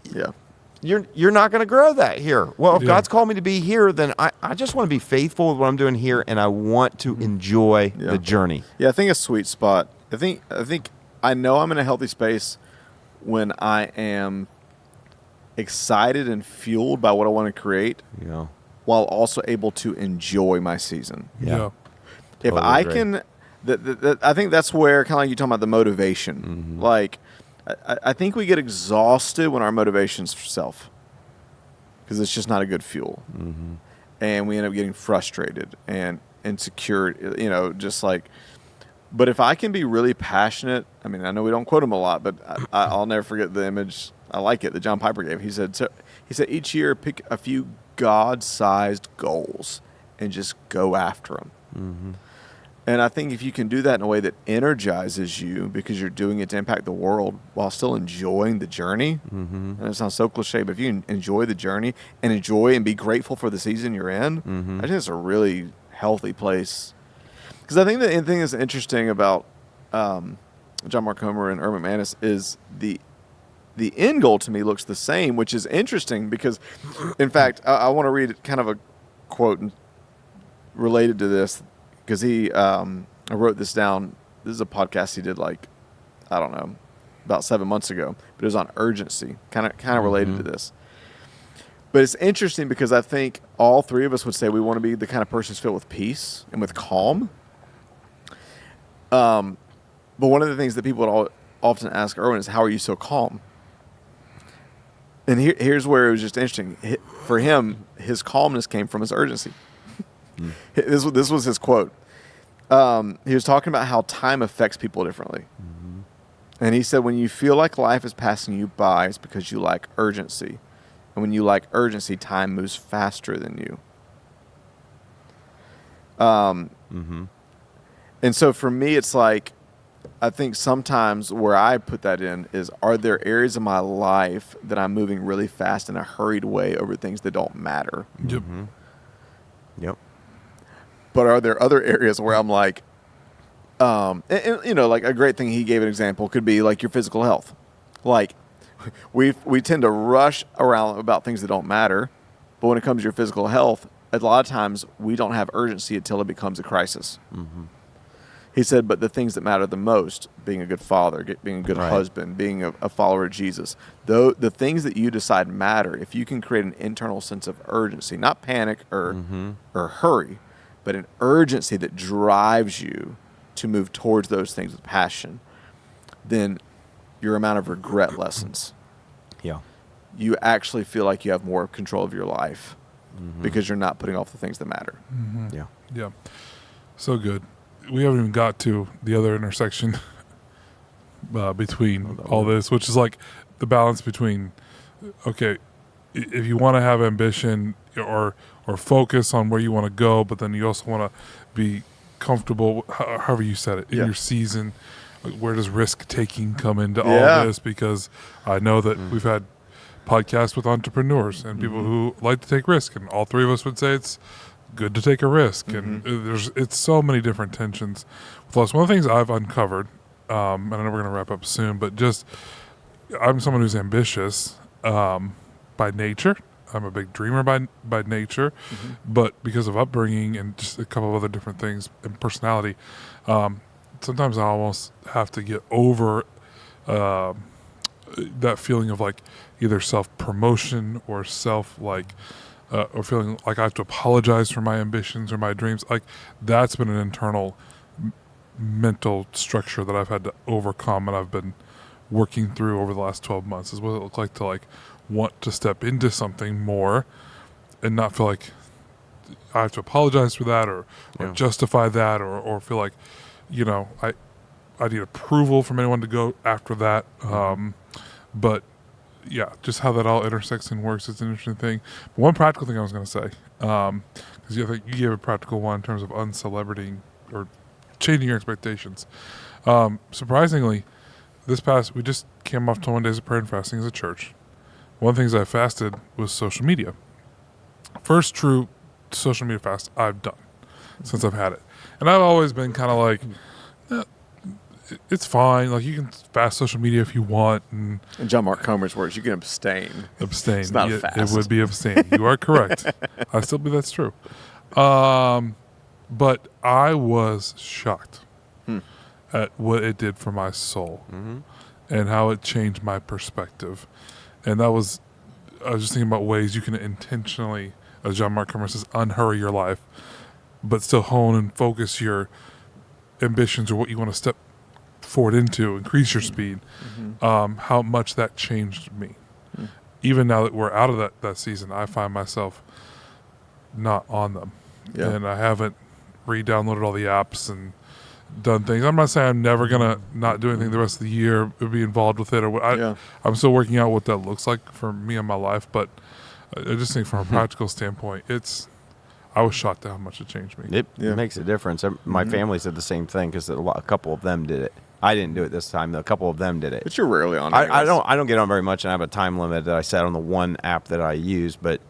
Yeah. You're not going to grow that here. Well, if God's called me to be here, then I just want to be faithful with what I'm doing here, and I want to enjoy the journey. Yeah, I think a sweet spot. I think I know I'm in a healthy space when I am excited and fueled by what I want to create, while also able to enjoy my season. Yeah. If Totally I agree. can, I think that's where kind of like you talking about the motivation. Like, I think we get exhausted when our motivation's for self, because it's just not a good fuel, and we end up getting frustrated and insecure. Just like. But if I can be really passionate, I mean, I know we don't quote him a lot, but I'll never forget the image. I like it that John Piper gave. He said each year pick a few God-sized goals and just go after them. And I think if you can do that in a way that energizes you because you're doing it to impact the world while still enjoying the journey, and it sounds so cliche, but if you enjoy the journey and enjoy and be grateful for the season you're in, I think it's a really healthy place. Because I think the thing that's interesting about John Mark Comer and Erwin McManus is the end goal to me looks the same, which is interesting because, in fact, I want to read kind of a quote related to this because I wrote this down. This is a podcast he did about 7 months ago, but it was on urgency, kind of related to this. But it's interesting because I think all three of us would say we want to be the kind of person who's filled with peace and with calm. But one of the things that people would often ask Erwin is, how are you so calm? And here's where it was just interesting. For him, his calmness came from his urgency. This was his quote. He was talking about how time affects people differently. And he said, when you feel like life is passing you by, it's because you lack urgency. And when you lack urgency, time moves faster than you. And so for me, it's like, I think sometimes where I put that in is, are there areas of my life that I'm moving really fast in a hurried way over things that don't matter? Yep. But are there other areas where I'm like, and like a great thing he gave an example could be like your physical health. Like we tend to rush around about things that don't matter, but when it comes to your physical health, a lot of times we don't have urgency until it becomes a crisis. He said, but the things that matter the most, being a good father, being a good husband, being a follower of Jesus, the things that you decide matter, if you can create an internal sense of urgency, not panic or hurry, but an urgency that drives you to move towards those things with passion, then your amount of regret lessens. Yeah. You actually feel like you have more control of your life because you're not putting off the things that matter. Yeah. So good. We haven't even got to the other intersection between all this, which is like the balance between, okay, if you want to have ambition or focus on where you want to go, but then you also want to be comfortable, however you said it, in your season. Where does risk taking come into all this? Because I know that we've had podcasts with entrepreneurs and people who like to take risk, and all three of us would say it's good to take a risk, and it's so many different tensions. Plus, one of the things I've uncovered, and I know we're going to wrap up soon, but just I'm someone who's ambitious by nature. I'm a big dreamer by nature, but because of upbringing and just a couple of other different things and personality, sometimes I almost have to get over that feeling of like either self-promotion or or feeling like I have to apologize for my ambitions or my dreams. Like that's been an internal mental structure that I've had to overcome, and I've been working through over the last 12 months is what it looked like to like want to step into something more and not feel like I have to apologize for that or justify that or feel like, I need approval from anyone to go after that. But yeah, just how that all intersects and works is an interesting thing. But one practical thing I was going to say, because you gave a practical one in terms of uncelebrating or changing your expectations. Surprisingly, we just came off 21 days of prayer and fasting as a church. One of the things I fasted was social media. First true social media fast I've done since I've had it. And I've always been kind of like, it's fine. Like, you can fast social media if you want. And John Mark Comer's words, you can abstain. Abstain. It's not a fast. It would be abstain. You are correct. I still believe that's true. But I was shocked at what it did for my soul and how it changed my perspective. And I was just thinking about ways you can intentionally, as John Mark Comer says, unhurry your life, but still hone and focus your ambitions or what you want to step forward into, increase your speed. How much that changed me. Even now that we're out of that season, I find myself not on them. Yeah. And I haven't re-downloaded all the apps and done things. I'm not saying I'm never going to not do anything the rest of the year or be involved with it. I'm still working out what that looks like for me and my life, but I just think from a practical standpoint, I was shocked at how much it changed me. It makes a difference. My family said the same thing because a couple of them did it. I didn't do it this time. A couple of them did it. But you're rarely on. I don't get on very much, and I have a time limit that I set on the one app that I use. But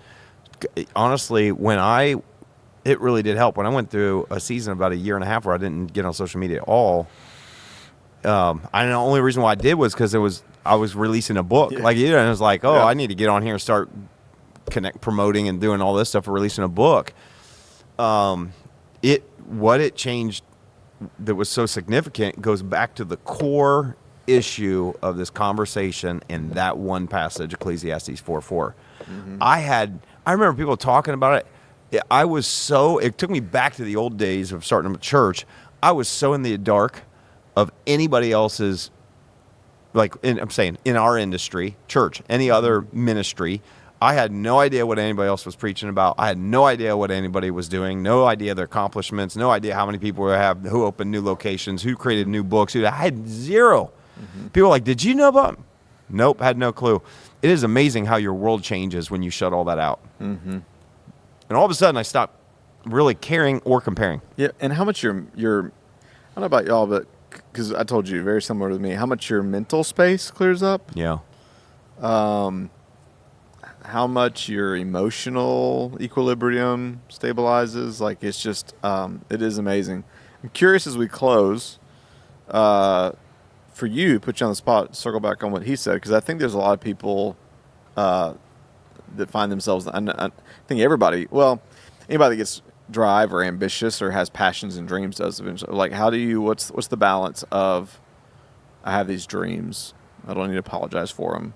honestly, it really did help. When I went through a season about a year and a half where I didn't get on social media at all, the only reason why I did was because I was releasing a book. Yeah. Like, and it was like, I need to get on here and start promoting and doing all this stuff for releasing a book. What it changed that was so significant goes back to the core issue of this conversation in that one passage, Ecclesiastes 4:4. I remember people talking about it. It took me back to the old days of starting a church. I was so in the dark of anybody else's, in our industry, church, any other ministry. I had no idea what anybody else was preaching about. I had no idea what anybody was doing, no idea their accomplishments, no idea how many people who opened new locations, who created new books. I had zero. People were like, did you know about them? Nope, had no clue. It is amazing how your world changes when you shut all that out. And all of a sudden, I stopped really caring or comparing. Yeah, and how much your I don't know about y'all, but because I told you, very similar to me, how much your mental space clears up. Yeah. How much your emotional equilibrium stabilizes. Like, it's just, it is amazing. I'm curious as we close, for you, put you on the spot, circle back on what he said, because I think there's a lot of people that find themselves, I think anybody that gets drive or ambitious or has passions and dreams does eventually. Like, what's the balance of, I have these dreams, I don't need to apologize for them.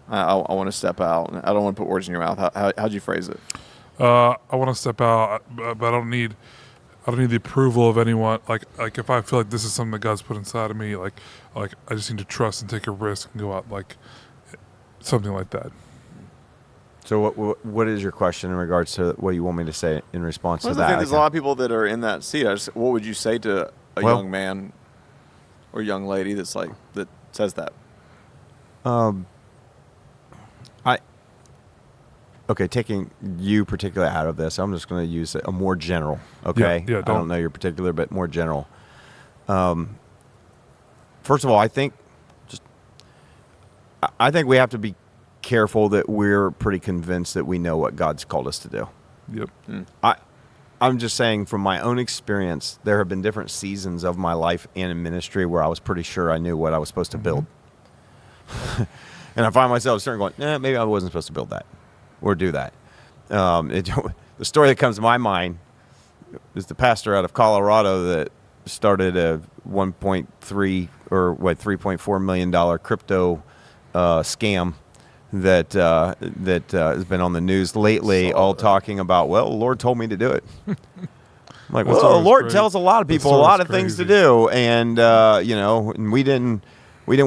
I want to step out. I don't want to put words in your mouth. How'd you phrase it? I want to step out, but I don't need the approval of anyone. Like if I feel like this is something that God's put inside of me, like I just need to trust and take a risk and go out, like something like that. So what is your question in regards to what you want me to say in response to that? I think there's a lot of people that are in that seat. What would you say to a young man or young lady that says that? Taking you particularly out of this, I'm just going to use a more general. Okay, yeah, I don't know your particular, but more general. First of all, I think we have to be careful that we're pretty convinced that we know what God's called us to do. Yep. I'm just saying from my own experience, there have been different seasons of my life and in ministry where I was pretty sure I knew what I was supposed to build. And I find myself starting going, maybe I wasn't supposed to build that or do that. The story that comes to my mind is the pastor out of Colorado that started a $3.4 million crypto scam that has been on the news lately, all talking about, the Lord told me to do it. I'm like, the Lord tells a lot of people a lot of things to do, and and we didn't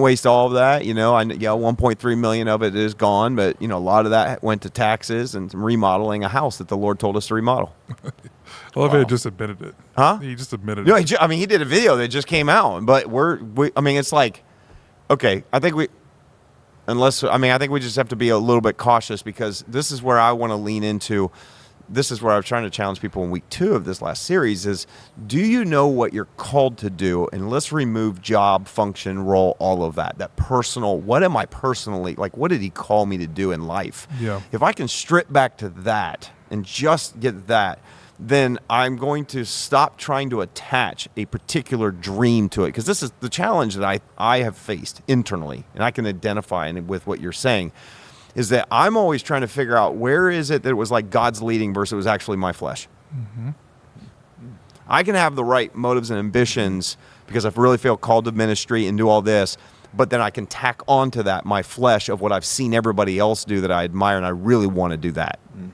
waste all of that. 1.3 million of it is gone, but a lot of that went to taxes and some remodeling a house that the Lord told us to remodel. I love how he just admitted it. Huh? He just admitted it. He did a video that just came out, but it's like, okay, I think unless, I mean, I think we just have to be a little bit cautious, because this is where I want to lean into. This is where I was trying to challenge people in week 2 of this last series is, do you know what you're called to do? And let's remove job, function, role, all of that personal, what am I personally, like, what did he call me to do in life? Yeah. If I can strip back to that and just get that, then I'm going to stop trying to attach a particular dream to it. Because this is the challenge that I have faced internally, and I can identify with what you're saying, is that I'm always trying to figure out where is it that it was like God's leading versus it was actually my flesh. Mm-hmm. I can have the right motives and ambitions because I really feel called to ministry and do all this, but then I can tack onto that my flesh of what I've seen everybody else do that I admire, and I really want to do that. Mm.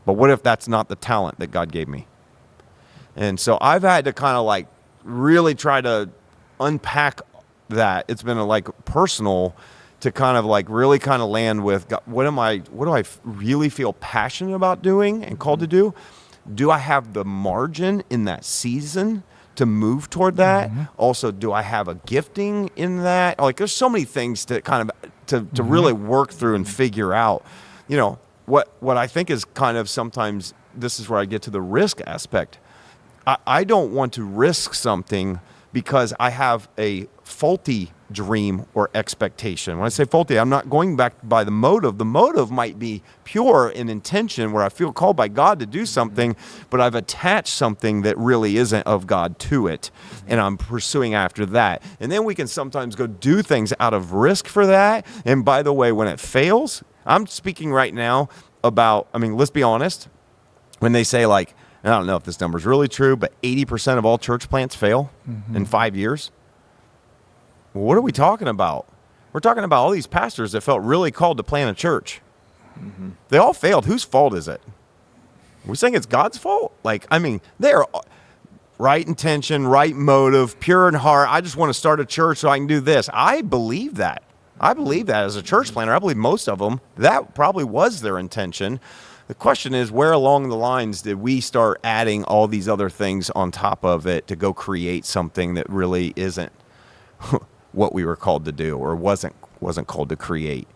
But what if that's not the talent that God gave me? And so I've had to kind of like really try to unpack that. It's been like personal to kind of like really kind of land with, God, what do I really feel passionate about doing and called to do? Do I have the margin in that season to move toward that? Mm-hmm. Also, do I have a gifting in that? Like, there's so many things to kind of to mm-hmm. really work through and figure out. You know, what I think is kind of sometimes, this is where I get to the risk aspect. I don't want to risk something because I have a faulty dream or expectation. When I say faulty, I'm not going back by the motive. The motive might be pure in intention, where I feel called by God to do something, but I've attached something that really isn't of God to it, and I'm pursuing after that. And then we can sometimes go do things out of risk for that. And by the way, when it fails, I'm speaking right now about, I mean, let's be honest, when they say like, and I don't know if this number is really true, but 80% of all church plants fail in 5 years. Well, what are we talking about? We're talking about all these pastors that felt really called to plant a church. Mm-hmm. They all failed. Whose fault is it? We're saying it's God's fault? Like, I mean, they're right intention, right motive, pure in heart. I just want to start a church so I can do this. I believe that. I believe that as a church planter. I believe most of them, that probably was their intention. The question is, where along the lines did we start adding all these other things on top of it to go create something that really isn't what we were called to do, or wasn't called to create?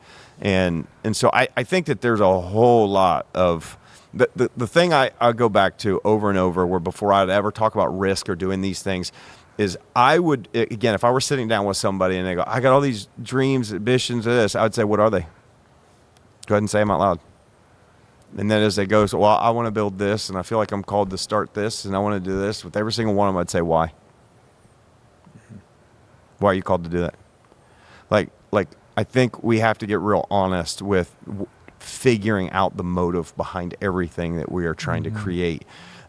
And so I think that there's a whole lot of the thing I go back to over and over, where before I'd ever talk about risk or doing these things, is I would, again, if I were sitting down with somebody and they go, I got all these dreams, ambitions, of this, I would say, what are they? Go ahead and say them out loud. And then as they go, so, well, I want to build this, and I feel like I'm called to start this, and I want to do this. With every single one of them, I'd say, why? Why are you called to do that? Like I think we have to get real honest with figuring out the motive behind everything that we are trying to create.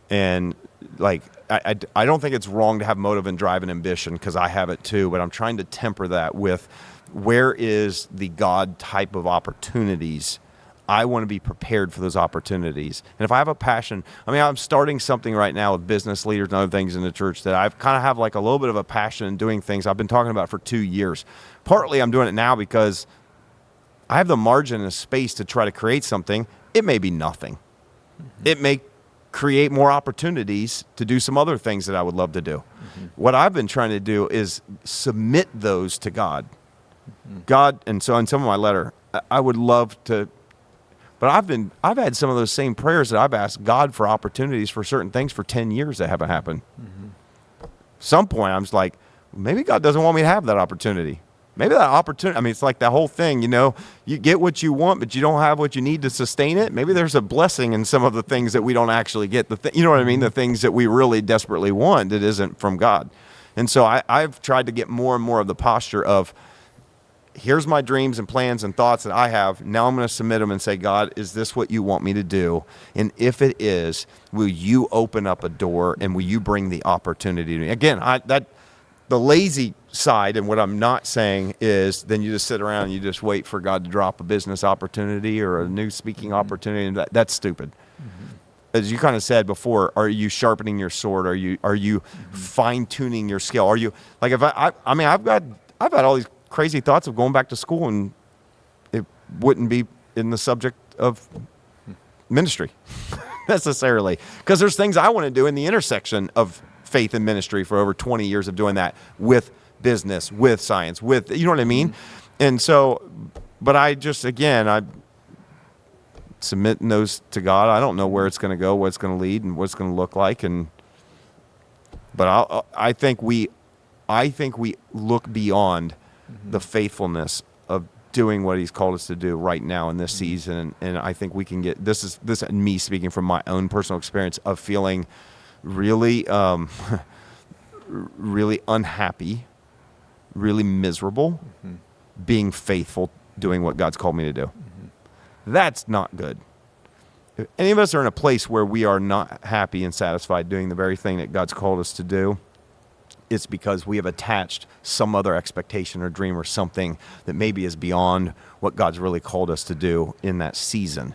And like, I don't think it's wrong to have motive and drive and ambition, because I have it too, but I'm trying to temper that with, where is the God type of opportunities? I want to be prepared for those opportunities. And if I have a passion, I mean, I'm starting something right now with business leaders and other things in the church that I've kind of have like a little bit of a passion in doing things I've been talking about for 2 years. Partly I'm doing it now because I have the margin and space to try to create something. It may be nothing. Mm-hmm. It may create more opportunities to do some other things that I would love to do. Mm-hmm. What I've been trying to do is submit those to God. Mm-hmm. God, and so in some of my letter, I would love to, but I've had some of those same prayers that I've asked God for opportunities for certain things for 10 years that haven't happened. Mm-hmm. Some point I'm just like, maybe God doesn't want me to have that opportunity. Maybe that opportunity, I mean, it's like that whole thing, you know, you get what you want, but you don't have what you need to sustain it. Maybe there's a blessing in some of the things that we don't actually get. You know what I mean? The things that we really desperately want that isn't from God. And so I've tried to get more and more of the posture of, here's my dreams and plans and thoughts that I have. Now I'm going to submit them and say, God, is this what you want me to do? And if it is, will you open up a door, and will you bring the opportunity to me? Again, the lazy side, and what I'm not saying is then you just sit around and you just wait for God to drop a business opportunity or a new speaking opportunity. And that's stupid. Mm-hmm. As you kind of said before, are you sharpening your sword? Are you fine tuning your skill? Are you like, if I mean, I've had all these crazy thoughts of going back to school, and it wouldn't be in the subject of ministry necessarily, because there's things I want to do in the intersection of faith and ministry for over 20 years of doing that with business, with science, with, you know what I mean? Mm-hmm. And so But I submitting those to God. I don't know where it's going to go, what it's going to lead, and what it's going to look like. But I think we look beyond the faithfulness of doing what He's called us to do right now in this season, and I think we can get this is me speaking from my own personal experience of feeling really, really unhappy, really miserable, being faithful, doing what God's called me to do. That's not good. If any of us are in a place where we are not happy and satisfied doing the very thing that God's called us to do, it's because we have attached some other expectation or dream or something that maybe is beyond what God's really called us to do in that season.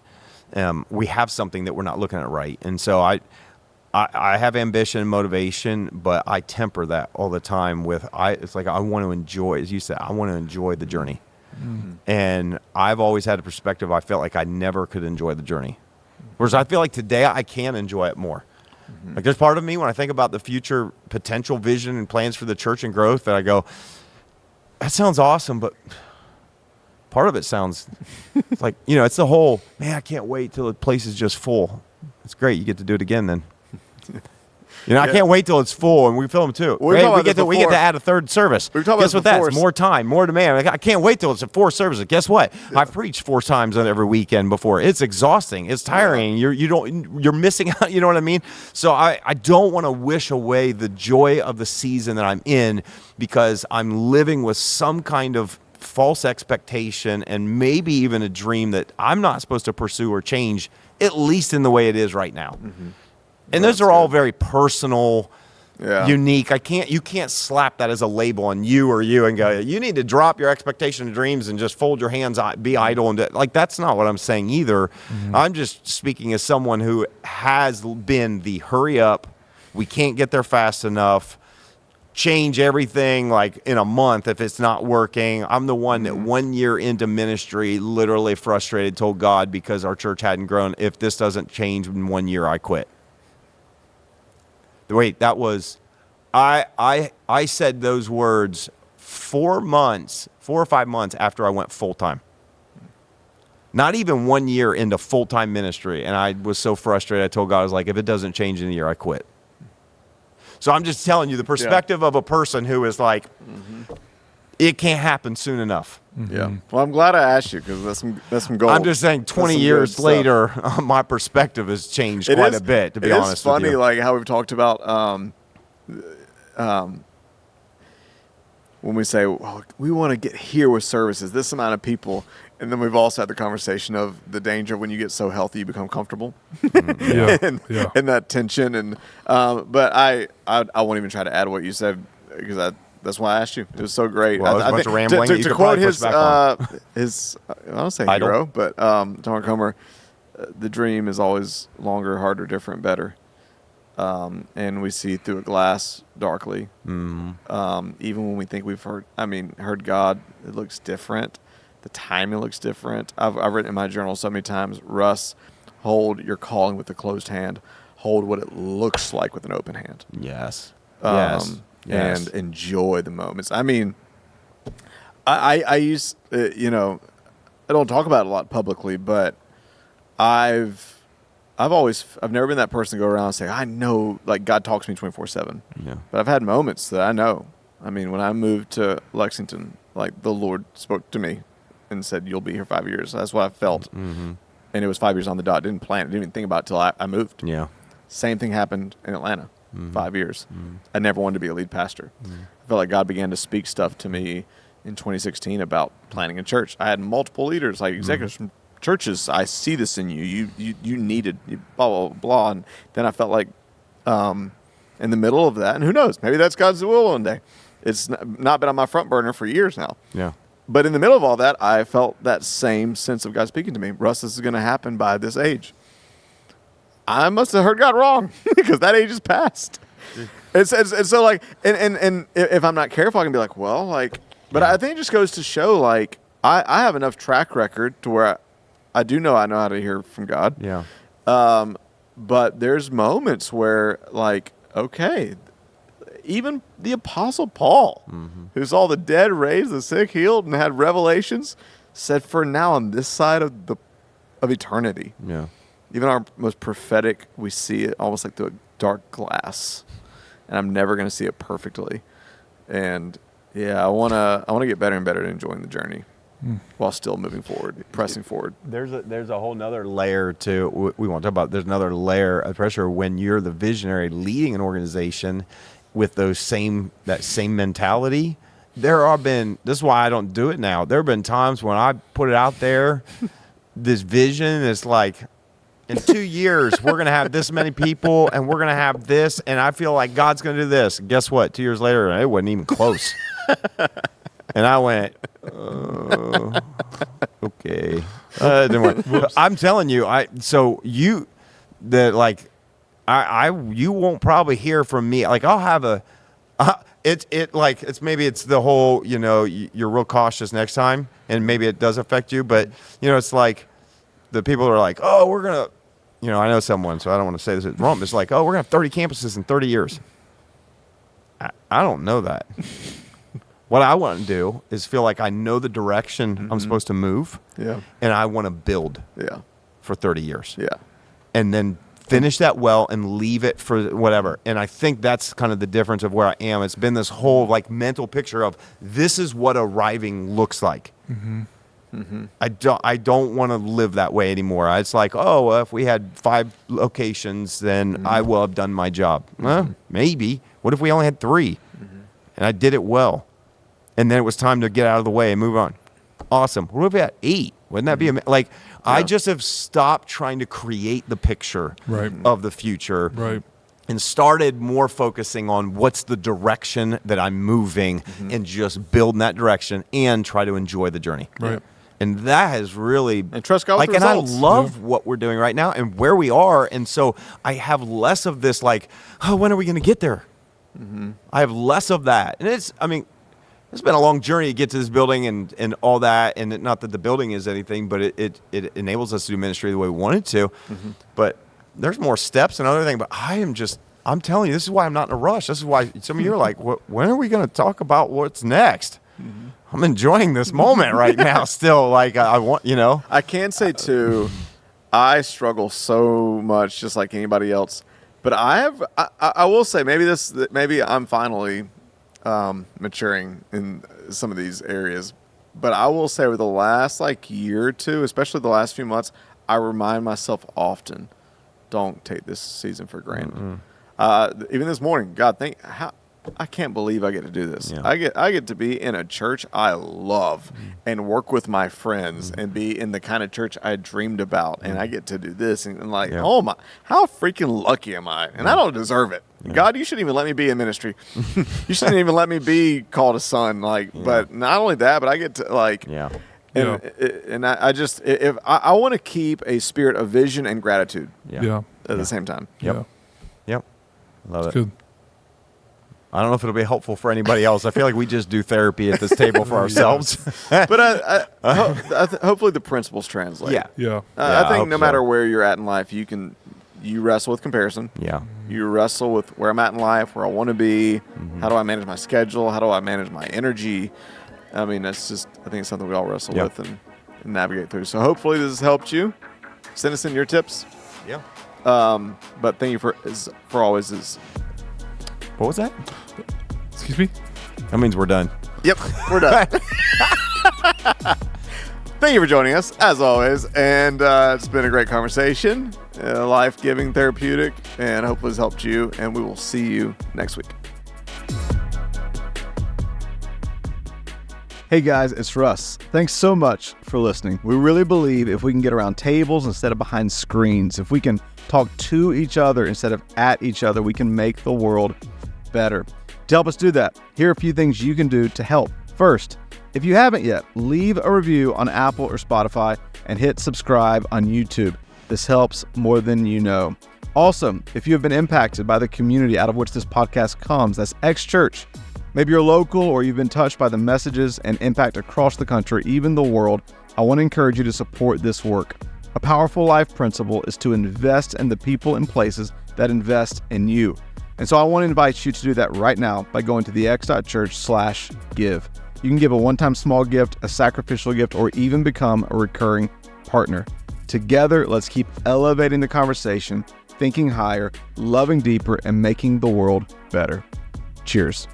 We have something that we're not looking at right. And so I have ambition and motivation, but I temper that all the time with, it's like I want to enjoy, as you said, I want to enjoy the journey. And I've always had a perspective, I felt like I never could enjoy the journey. Whereas I feel like today I can enjoy it more. Like there's part of me when I think about the future potential vision and plans for the church and growth that I go, that sounds awesome, but part of it sounds it's like, it's the whole, man, I can't wait till the place is just full. It's great. You get to do it again then. I can't wait till it's full, and we film too. We get to add a third service. Guess what? That's more time, more demand. I can't wait till it's a 4 services. Guess what? Yeah. I've preached 4 times on every weekend before. It's exhausting. It's tiring. Yeah. You're missing out. You know what I mean? So I don't want to wish away the joy of the season that I'm in because I'm living with some kind of false expectation and maybe even a dream that I'm not supposed to pursue or change, at least in the way it is right now. And those are all very personal, unique. You can't slap that as a label on you and go, you need to drop your expectation and dreams and just fold your hands, be idle. And that's not what I'm saying either. I'm just speaking as someone who has been the hurry up, we can't get there fast enough, change everything like in a month if it's not working. I'm the one that 1 year into ministry, literally frustrated, told God because our church hadn't grown, if this doesn't change in 1 year, I quit. Wait, that was, I said those words 4 or 5 months after I went full-time. Not even 1 year into full-time ministry. And I was so frustrated, I told God, I was like, if it doesn't change in a year, I quit. So I'm just telling you the perspective of a person who is like, it can't happen soon enough. Yeah. Well, I'm glad I asked you because that's some gold. I'm just saying 20 years later, my perspective has changed quite a bit, to be honest with you. It's funny, like how we've talked about when we say, well, we want to get here with services, this amount of people. And then we've also had the conversation of the danger when you get so healthy, you become comfortable. And that tension. And but I won't even try to add what you said because that's why I asked you. It was so great. Well, I think, rambling. To quote his I don't say idol. Hero, but Tom Comer, the dream is always longer, harder, different, better. And we see through a glass darkly. Even when we think we've heard God, it looks different. The timing looks different. I've written in my journal so many times, Russ, hold your calling with a closed hand. Hold what it looks like with an open hand. Yes. Yes. And enjoy the moments. I mean, I use, I don't talk about it a lot publicly, but I've never been that person to go around and say, I know, like God talks to me 24/7. Yeah. But I've had moments that I know. I mean, when I moved to Lexington, like the Lord spoke to me and said, you'll be here 5 years. That's what I felt. And it was 5 years on the dot. Didn't plan it. Didn't even think about it till I moved. Yeah. Same thing happened in Atlanta. 5 years. I never wanted to be a lead pastor. I felt like God began to speak stuff to me in 2016 about planning a church. I had multiple leaders, like executives from churches. I see this in you. You needed blah, blah, blah, blah. And then I felt like in the middle of that, and who knows, maybe that's God's will one day. It's not been on my front burner for years now. Yeah. But in the middle of all that, I felt that same sense of God speaking to me. Russ, this is going to happen by this age. I must have heard God wrong because that age is past. And so like, and if I'm not careful, I can be like, well, like, but I think it just goes to show, like, I have enough track record to where I know how to hear from God. Yeah. But there's moments where, like, okay, even the Apostle Paul, who saw the dead raised, the sick healed, and had revelations, said, for now on this side of eternity, Yeah. even our most prophetic, we see it almost like through a dark glass, and I'm never going to see it perfectly. And yeah, I want to get better and better at enjoying the journey while still moving forward, pressing forward. There's a whole nother layer to we won't talk about. There's another layer of pressure when you're the visionary leading an organization with that same mentality. This is why I don't do it now. There have been times when I put it out there, this vision is like, in 2 years, we're going to have this many people and we're going to have this. And I feel like God's going to do this. And guess what? 2 years later, it wasn't even close. And I went, okay. Didn't work. I'm telling you, you won't probably hear from me. Like I'll have it's the whole, you're real cautious next time and maybe it does affect you. But, it's like the people are like, oh, we're going to, I know someone, so I don't want to say this is wrong. It's like, oh, we're going to have 30 campuses in 30 years. I don't know that. What I want to do is feel like I know the direction I'm supposed to move. Yeah. And I want to build for 30 years. Yeah. And then finish that well and leave it for whatever. And I think that's kind of the difference of where I am. It's been this whole like mental picture of this is what arriving looks like. Mm-hmm. Mm-hmm. I don't want to live that way anymore. It's like, if we had 5 locations, then I will have done my job. Maybe. What if we only had 3? And I did it well. And then it was time to get out of the way and move on. Awesome. What if we had 8? Wouldn't that be like? Yeah. I just have stopped trying to create the picture of the future, and started more focusing on what's the direction that I'm moving, and just build in that direction and try to enjoy the journey. Right. And that has really, and trust God with the results. And I love what we're doing right now and where we are. And so I have less of this like, when are we going to get there? I have less of that. And it's been a long journey to get to this building and all that. And not that the building is anything, but it enables us to do ministry the way we wanted to. But there's more steps and other things. But I'm telling you, this is why I'm not in a rush. This is why some of you are like, when are we going to talk about what's next? I'm enjoying this moment right now still. Like I want, I can say too, I struggle so much just like anybody else. But I will say maybe I'm finally maturing in some of these areas. But I will say over the last year or two, especially the last few months, I remind myself often, don't take this season for granted. Even this morning, God, I can't believe I get to do this. Yeah. I get to be in a church I love and work with my friends and be in the kind of church I dreamed about, and I get to do this and oh my, how freaking lucky am I? And I don't deserve it. Yeah. God, you shouldn't even let me be in ministry. You shouldn't even let me be called a son. But not only that, but I get to And I just if I want to keep a spirit of vision and gratitude. At the same time. Yep. Love it. Good. I don't know if it'll be helpful for anybody else. I feel like we just do therapy at this table for ourselves. But hopefully the principles translate. Yeah. I think no matter where you're at in life, you wrestle with comparison. Yeah. You wrestle with where I'm at in life, where I want to be. How do I manage my schedule? How do I manage my energy? I think it's something we all wrestle with and navigate through. So hopefully this has helped you. Send us in your tips. Yeah. But thank you for always. What was that? Excuse me? That means we're done. Yep, we're done. Thank you for joining us, as always. And it's been a great conversation, life-giving, therapeutic, and hopefully it's helped you. And we will see you next week. Hey guys, it's Russ. Thanks so much for listening. We really believe if we can get around tables instead of behind screens, if we can talk to each other instead of at each other, we can make the world better. To help us do that, here are a few things you can do to help. First, if you haven't yet, leave a review on Apple or Spotify and hit subscribe on YouTube. This helps more than you know. Also, if you have been impacted by the community out of which this podcast comes, that's X Church. Maybe you're local or you've been touched by the messages and impact across the country, even the world. I want to encourage you to support this work. A powerful life principle is to invest in the people and places that invest in you. And so I want to invite you to do that right now by going to thex.church/give. You can give a one-time small gift, a sacrificial gift, or even become a recurring partner. Together, let's keep elevating the conversation, thinking higher, loving deeper, and making the world better. Cheers.